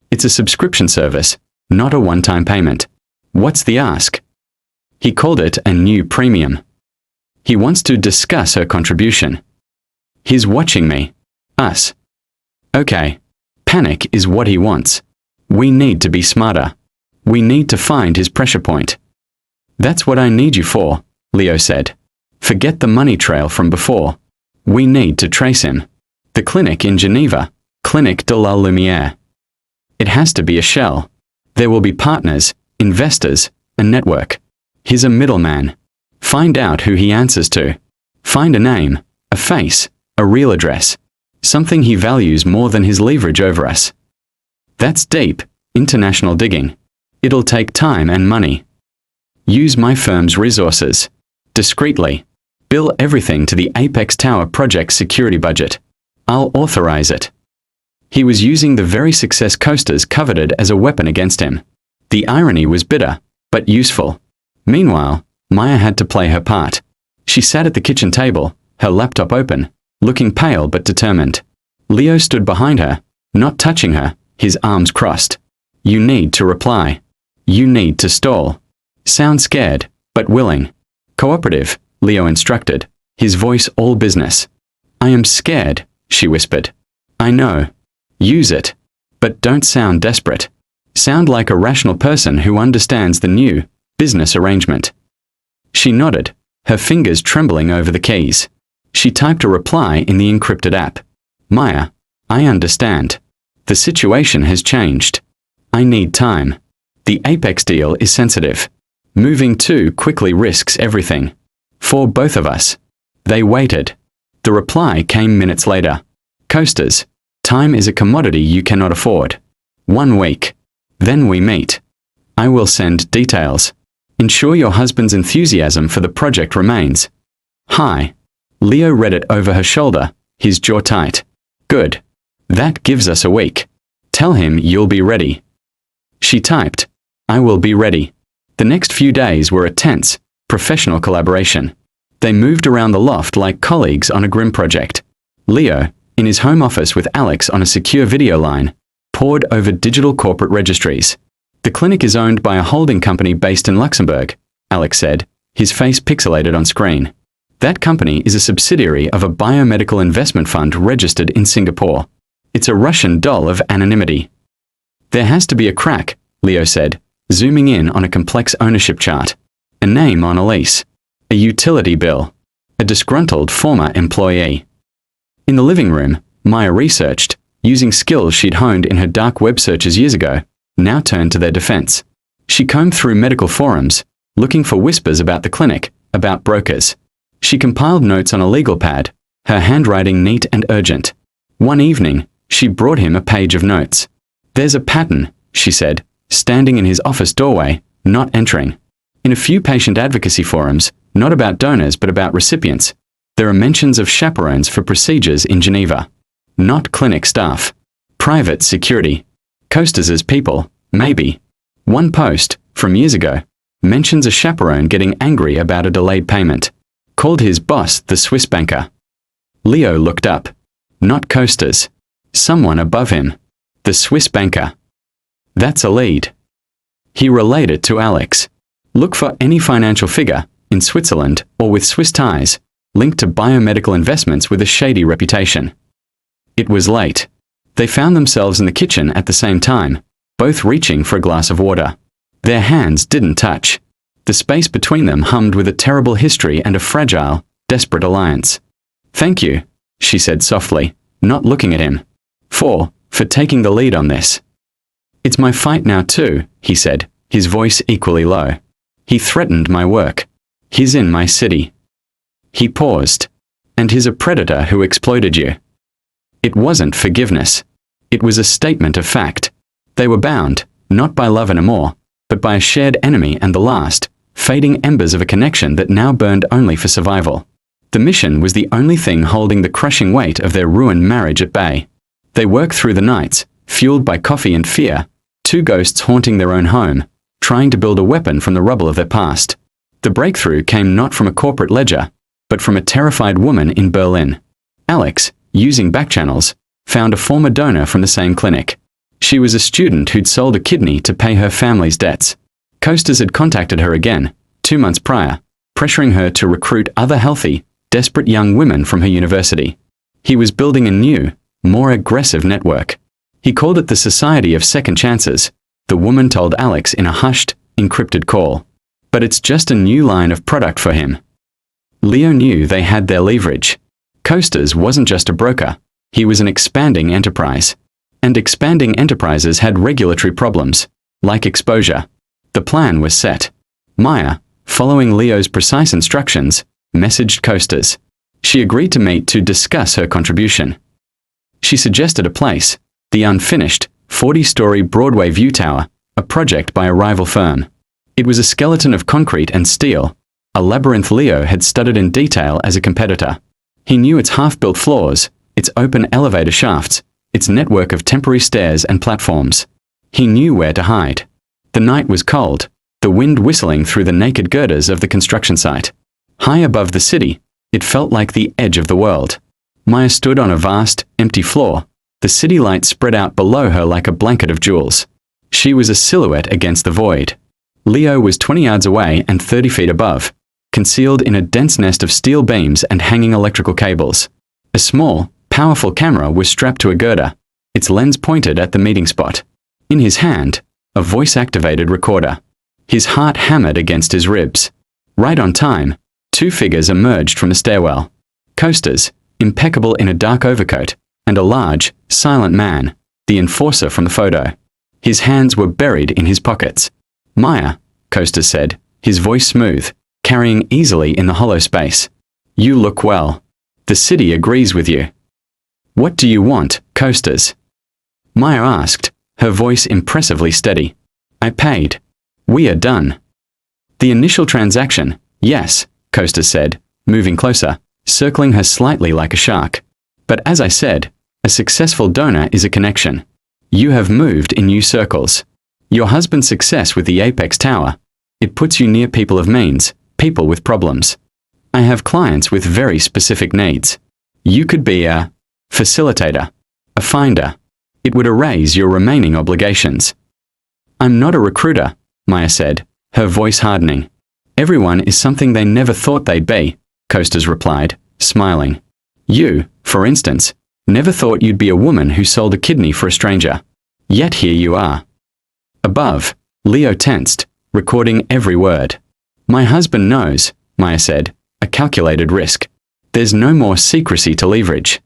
[SPEAKER 1] It's a subscription service, not a one-time payment. What's the ask? He called it a new premium. He wants to discuss her contribution. He's watching me. Us. Okay. Panic is what he wants. We need to be smarter. We need to find his pressure point. That's what I need you for, Leo said. Forget the money trail from before. We need to trace him. The clinic in Geneva, Clinique de la Lumière. It has to be a shell. There will be partners, investors, a network. He's a middleman. Find out who he answers to. Find a name, a face, a real address. Something he values more than his leverage over us. That's deep, international digging. It'll take time and money. Use my firm's resources. Discreetly. Bill everything to the Apex Tower project security budget. I'll authorize it. He was using the very success coasters coveted as a weapon against him. The irony was bitter, but useful. Meanwhile, Maya had to play her part. She sat at the kitchen table, her laptop open, looking pale but determined. Leo stood behind her, not touching her, his arms crossed. You need to reply. You need to stall. Sound scared, but willing. Cooperative, Leo instructed, his voice all business. I am scared, she whispered. I know. Use it. But don't sound desperate. Sound like a rational person who understands the new business arrangement. She nodded, her fingers trembling over the keys. She typed a reply in the encrypted app. Maya, I understand. The situation has changed. I need time. The Apex deal is sensitive. Moving too quickly risks everything. For both of us. They waited. The reply came minutes later. Coasters. Time is a commodity you cannot afford. 1 week. Then we meet. I will send details. Ensure your husband's enthusiasm for the project remains. Hi. Leo read it over her shoulder, his jaw tight. Good. That gives us a week. Tell him you'll be ready. She typed, I will be ready. The next few days were a tense, professional collaboration. They moved around the loft like colleagues on a grim project. Leo, in his home office with Alex on a secure video line, pored over digital corporate registries. The clinic is owned by a holding company based in Luxembourg, Alex said, his face pixelated on screen. That company is a subsidiary of a biomedical investment fund registered in Singapore. It's a Russian doll of anonymity. There has to be a crack, Leo said, zooming in on a complex ownership chart. A name on a lease. A utility bill. A disgruntled former employee. In the living room, Maya researched, using skills she'd honed in her dark web searches years ago, now turned to their defense. She combed through medical forums, looking for whispers about the clinic, about brokers. She compiled notes on a legal pad, her handwriting neat and urgent. One evening, she brought him a page of notes. There's a pattern, she said, standing in his office doorway, not entering. In a few patient advocacy forums, not about donors but about recipients, there are mentions of chaperones for procedures in Geneva. Not clinic staff. Private security. Coasters as people, maybe. One post, from years ago, mentions a chaperone getting angry about a delayed payment. Called his boss the Swiss banker. Leo looked up. Not Coasters. Someone above him. The Swiss banker. That's a lead. He relayed it to Alex. Look for any financial figure, in Switzerland or with Swiss ties, linked to biomedical investments with a shady reputation. It was late. They found themselves in the kitchen at the same time, both reaching for a glass of water. Their hands didn't touch. The space between them hummed with a terrible history and a fragile, desperate alliance. Thank you, she said softly, not looking at him. For taking the lead on this. It's my fight now too, he said, his voice equally low. He threatened my work. He's in my city. He paused. And he's a predator who exploited you. It wasn't forgiveness. It was a statement of fact. They were bound, not by love anymore, but by a shared enemy and the last, fading embers of a connection that now burned only for survival. The mission was the only thing holding the crushing weight of their ruined marriage at bay. They worked through the nights, fueled by coffee and fear, two ghosts haunting their own home, trying to build a weapon from the rubble of their past. The breakthrough came not from a corporate ledger, but from a terrified woman in Berlin. Alex, using backchannels, found a former donor from the same clinic. She was a student who'd sold a kidney to pay her family's debts. Coasters had contacted her again, 2 months prior, pressuring her to recruit other healthy, desperate young women from her university. He was building a new, more aggressive network. He called it the Society of Second Chances, the woman told Alex in a hushed, encrypted call. But it's just a new line of product for him. Leo knew they had their leverage. Coasters wasn't just a broker, he was an expanding enterprise. And expanding enterprises had regulatory problems, like exposure. The plan was set. Maya, following Leo's precise instructions, messaged Coasters. She agreed to meet to discuss her contribution. She suggested a place, the unfinished, 40-story Broadway View Tower, a project by a rival firm. It was a skeleton of concrete and steel, a labyrinth Leo had studied in detail as a competitor. He knew its half-built floors, its open elevator shafts, its network of temporary stairs and platforms. He knew where to hide. The night was cold, the wind whistling through the naked girders of the construction site. High above the city, it felt like the edge of the world. Maya stood on a vast, empty floor, the city light spread out below her like a blanket of jewels. She was a silhouette against the void. Leo was 20 yards away and 30 feet above, concealed in a dense nest of steel beams and hanging electrical cables. A small, powerful camera was strapped to a girder, its lens pointed at the meeting spot. In his hand, a voice-activated recorder. His heart hammered against his ribs. Right on time, two figures emerged from a stairwell. Coasters, impeccable in a dark overcoat, and a large, silent man, the enforcer from the photo. His hands were buried in his pockets. "Maya," Coasters said, his voice smooth, carrying easily in the hollow space. "You look well. The city agrees with you." "What do you want, Coasters?" Maya asked, her voice impressively steady. "I paid. We are done." "The initial transaction, yes," Coasters said, moving closer, circling her slightly like a shark. "But as I said, a successful donor is a connection. You have moved in new circles. Your husband's success with the Apex Tower, it puts you near people of means, people with problems. I have clients with very specific needs. You could be a facilitator, a finder. It would erase your remaining obligations." "I'm not a recruiter," Maya said, her voice hardening. "Everyone is something they never thought they'd be," Coasters replied, smiling. "You, for instance, never thought you'd be a woman who sold a kidney for a stranger. Yet here you are." Above, Leo tensed, recording every word. "My husband knows," Maya said, a calculated risk. "There's no more secrecy to leverage."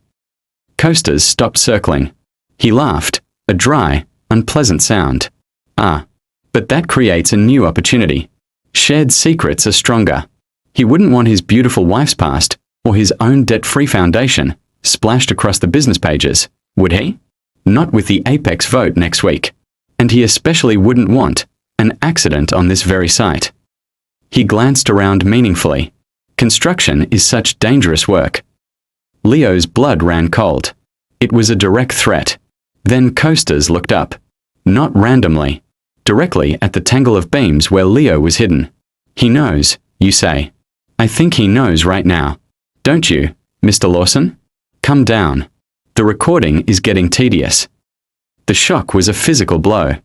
[SPEAKER 1] Coasters stopped circling. He laughed, a dry, unpleasant sound. "Ah, but that creates a new opportunity. Shared secrets are stronger." He wouldn't want his beautiful wife's past, or his own debt-free foundation, splashed across the business pages, would he? Not with the Apex vote next week. And he especially wouldn't want an accident on this very site. He glanced around meaningfully. Construction is such dangerous work. Leo's blood ran cold. It was a direct threat. Then Coasters looked up. Not randomly. Directly at the tangle of beams where Leo was hidden. "He knows, you say. I think he knows right now. Don't you, Mr. Lawson? Come down. The recording is getting tedious." The shock was a physical blow.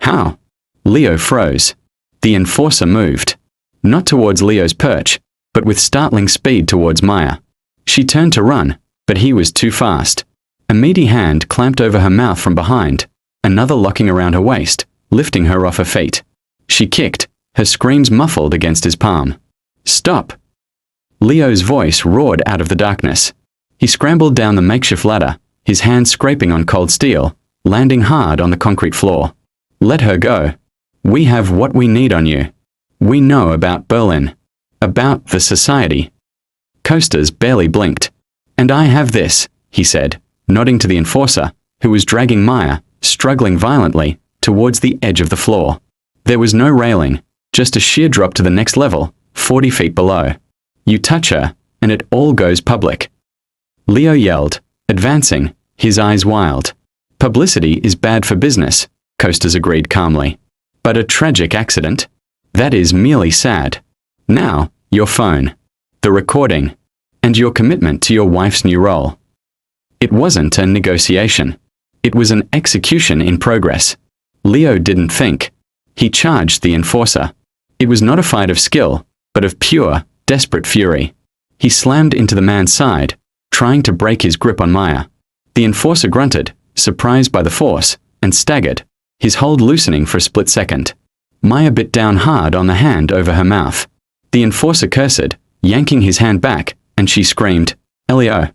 [SPEAKER 1] "How?" Leo froze. The enforcer moved. Not towards Leo's perch, but with startling speed towards Maya. She turned to run, but he was too fast. A meaty hand clamped over her mouth from behind, another locking around her waist, lifting her off her feet. She kicked, her screams muffled against his palm. "Stop!" Leo's voice roared out of the darkness. He scrambled down the makeshift ladder, his hands scraping on cold steel, landing hard on the concrete floor. "Let her go. We have what we need on you. We know about Berlin. About the society." Coasters barely blinked. "And I have this," he said, nodding to the enforcer, who was dragging Maya, struggling violently, towards the edge of the floor. There was no railing, just a sheer drop to the next level, 40 feet below. "You touch her, and it all goes public." Leo yelled, advancing, his eyes wild. "Publicity is bad for business," Coasters agreed calmly. "But a tragic accident? That is merely sad. Now, your phone, the recording, and your commitment to your wife's new role." It wasn't a negotiation. It was an execution in progress. Leo didn't think. He charged the enforcer. It was not a fight of skill, but of pure, desperate fury. He slammed into the man's side, trying to break his grip on Maya. The enforcer grunted, surprised by the force, and staggered, his hold loosening for a split second. Maya bit down hard on the hand over her mouth. The enforcer cursed, yanking his hand back, and she screamed, "Leo!"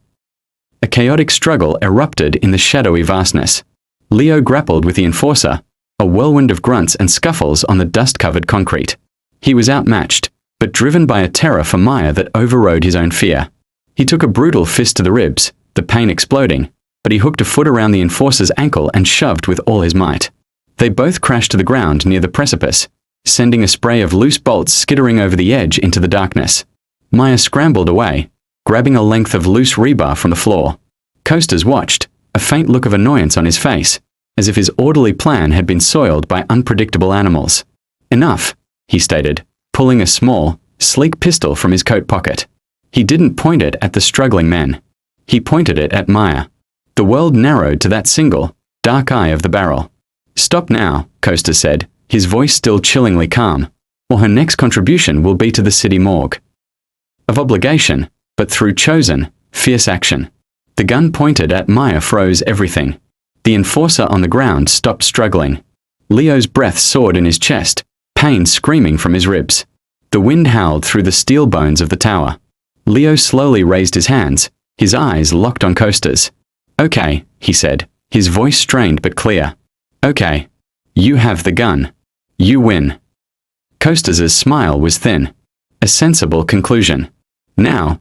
[SPEAKER 1] A chaotic struggle erupted in the shadowy vastness. Leo grappled with the enforcer, a whirlwind of grunts and scuffles on the dust-covered concrete. He was outmatched, but driven by a terror for Maya that overrode his own fear. He took a brutal fist to the ribs, the pain exploding, but he hooked a foot around the enforcer's ankle and shoved with all his might. They both crashed to the ground near the precipice, sending a spray of loose bolts skittering over the edge into the darkness. Maya scrambled away, grabbing a length of loose rebar from the floor. Costas watched, a faint look of annoyance on his face, as if his orderly plan had been soiled by unpredictable animals. "Enough," he stated, pulling a small, sleek pistol from his coat pocket. He didn't point it at the struggling men. He pointed it at Maya. The world narrowed to that single, dark eye of the barrel. "Stop now," Costas said, his voice still chillingly calm, "or her next contribution will be to the city morgue." Of obligation, but through chosen, fierce action. The gun pointed at Maya froze everything. The enforcer on the ground stopped struggling. Leo's breath soared in his chest, pain screaming from his ribs. The wind howled through the steel bones of the tower. Leo slowly raised his hands, his eyes locked on Costas. "Okay," he said, his voice strained but clear. "Okay. You have the gun. You win." Costas's smile was thin. A sensible conclusion. Now,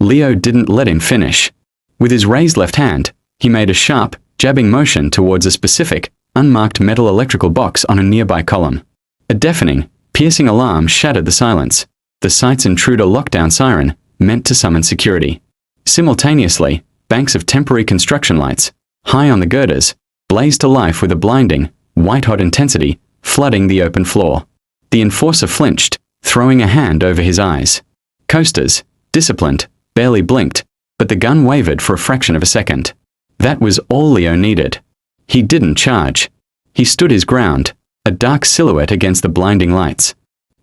[SPEAKER 1] Leo didn't let him finish. With his raised left hand, he made a sharp, jabbing motion towards a specific, unmarked metal electrical box on a nearby column. A deafening, piercing alarm shattered the silence. The site's intruder lockdown siren, meant to summon security. Simultaneously, banks of temporary construction lights, high on the girders, blazed to life with a blinding, white-hot intensity, flooding the open floor. The enforcer flinched, throwing a hand over his eyes. Costas, disciplined, barely blinked, but the gun wavered for a fraction of a second. That was all Leo needed. He didn't charge. He stood his ground, a dark silhouette against the blinding lights.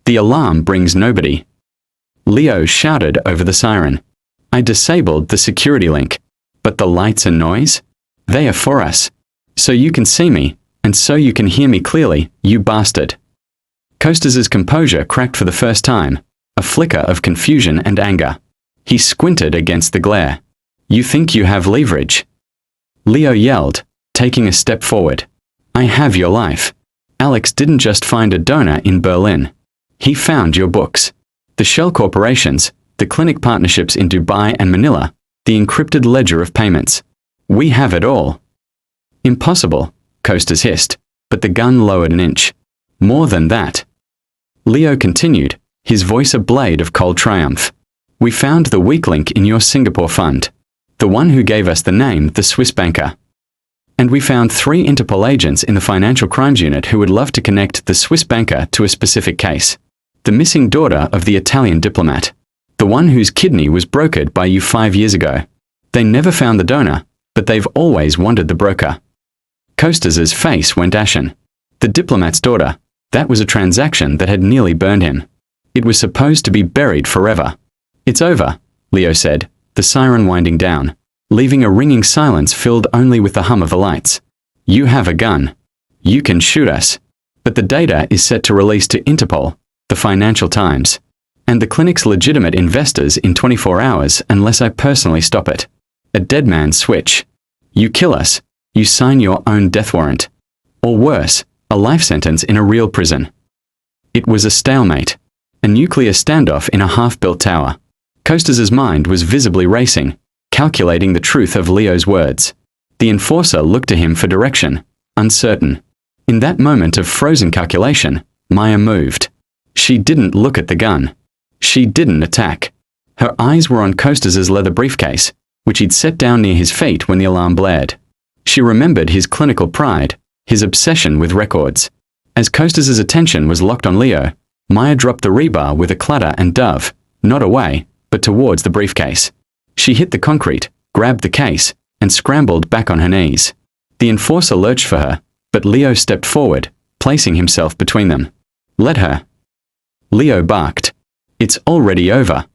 [SPEAKER 1] "The alarm brings nobody." Leo shouted over the siren. "I disabled the security link. But the lights and noise? They are for us. So you can see me, and so you can hear me clearly, you bastard." Costas's composure cracked for the first time, a flicker of confusion and anger. He squinted against the glare. "You think you have leverage?" Leo yelled, taking a step forward. "I have your life. Alex didn't just find a donor in Berlin. He found your books. The shell corporations, the clinic partnerships in Dubai and Manila, the encrypted ledger of payments. We have it all." "Impossible," Costas hissed, but the gun lowered an inch. "More than that." Leo continued, his voice a blade of cold triumph. "We found the weak link in your Singapore fund, the one who gave us the name the Swiss banker. And we found 3 Interpol agents in the financial crimes unit who would love to connect the Swiss banker to a specific case. The missing daughter of the Italian diplomat. The one whose kidney was brokered by you 5 years ago. They never found the donor, but they've always wanted the broker." Costas's face went ashen. The diplomat's daughter, that was a transaction that had nearly burned him. It was supposed to be buried forever. "It's over," Leo said, the siren winding down, leaving a ringing silence filled only with the hum of the lights. "You have a gun. You can shoot us. But the data is set to release to Interpol, the Financial Times, and the clinic's legitimate investors in 24 hours unless I personally stop it. A dead man's switch. You kill us, you sign your own death warrant. Or worse, a life sentence in a real prison." It was a stalemate. A nuclear standoff in a half-built tower. Costas's mind was visibly racing, calculating the truth of Leo's words. The enforcer looked to him for direction, uncertain. In that moment of frozen calculation, Maya moved. She didn't look at the gun. She didn't attack. Her eyes were on Costas's leather briefcase, which he'd set down near his feet when the alarm blared. She remembered his clinical pride, his obsession with records. As Costas's attention was locked on Leo, Maya dropped the rebar with a clatter and dove, not away, but towards the briefcase. She hit the concrete, grabbed the case, and scrambled back on her knees. The enforcer lurched for her, but Leo stepped forward, placing himself between them. "Let her." Leo barked. "It's already over."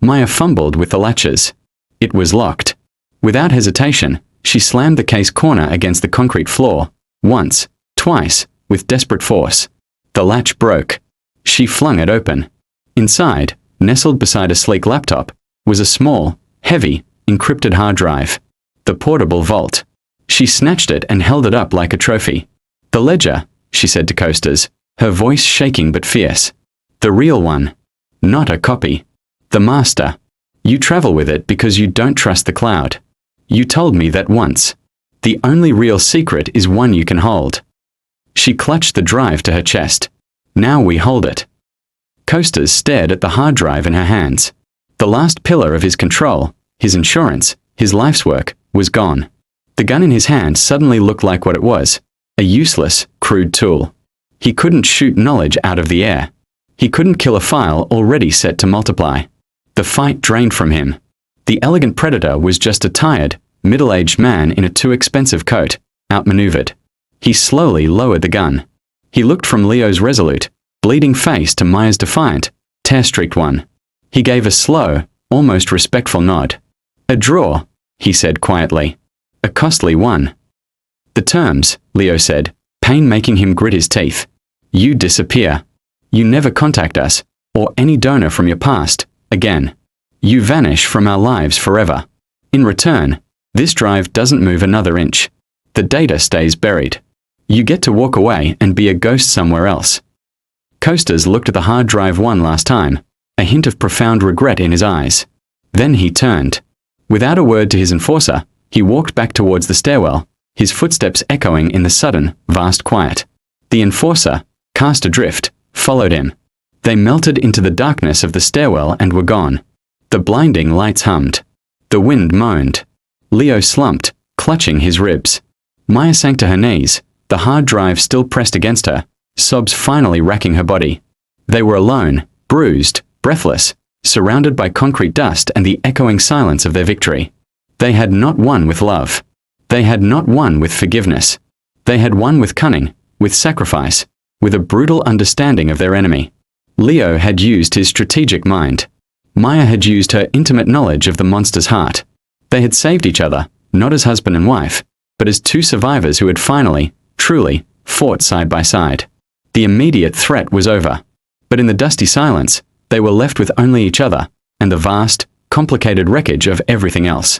[SPEAKER 1] Maya fumbled with the latches. It was locked. Without hesitation, she slammed the case corner against the concrete floor, once, twice, with desperate force. The latch broke. She flung it open. Inside, nestled beside a sleek laptop, was a small, heavy, encrypted hard drive. The portable vault. She snatched it and held it up like a trophy. "The ledger," she said to Costas, her voice shaking but fierce. "The real one. Not a copy. The master. You travel with it because you don't trust the cloud. You told me that once. The only real secret is one you can hold." She clutched the drive to her chest. Now we hold it. Costas stared at the hard drive in her hands. The last pillar of his control, his insurance, his life's work, was gone. The gun in his hand suddenly looked like what it was, a useless, crude tool. He couldn't shoot knowledge out of the air. He couldn't kill a file already set to multiply. The fight drained from him. The elegant predator was just a tired, middle-aged man in a too expensive coat, outmaneuvered. He slowly lowered the gun. He looked from Leo's resolute, bleeding face to Maya's defiant, tear-streaked one. He gave a slow, almost respectful nod. "A draw," he said quietly. "A costly one." "The terms," Leo said, pain making him grit his teeth. "You disappear. You never contact us, or any donor from your past, again. You vanish from our lives forever. In return, this drive doesn't move another inch. The data stays buried. You get to walk away and be a ghost somewhere else." Costas looked at the hard drive one last time, a hint of profound regret in his eyes. Then he turned. Without a word to his enforcer, he walked back towards the stairwell, his footsteps echoing in the sudden, vast quiet. The enforcer, cast adrift, followed him. They melted into the darkness of the stairwell and were gone. The blinding lights hummed. The wind moaned. Leo slumped, clutching his ribs. Maya sank to her knees, the hard drive still pressed against her, sobs finally racking her body. They were alone, bruised, breathless, surrounded by concrete dust and the echoing silence of their victory. They had not won with love. They had not won with forgiveness. They had won with cunning, with sacrifice, with a brutal understanding of their enemy. Leo had used his strategic mind. Maya had used her intimate knowledge of the monster's heart. They had saved each other, not as husband and wife, but as two survivors who had finally, truly, fought side by side. The immediate threat was over. But in the dusty silence, they were left with only each other, and the vast, complicated wreckage of everything else.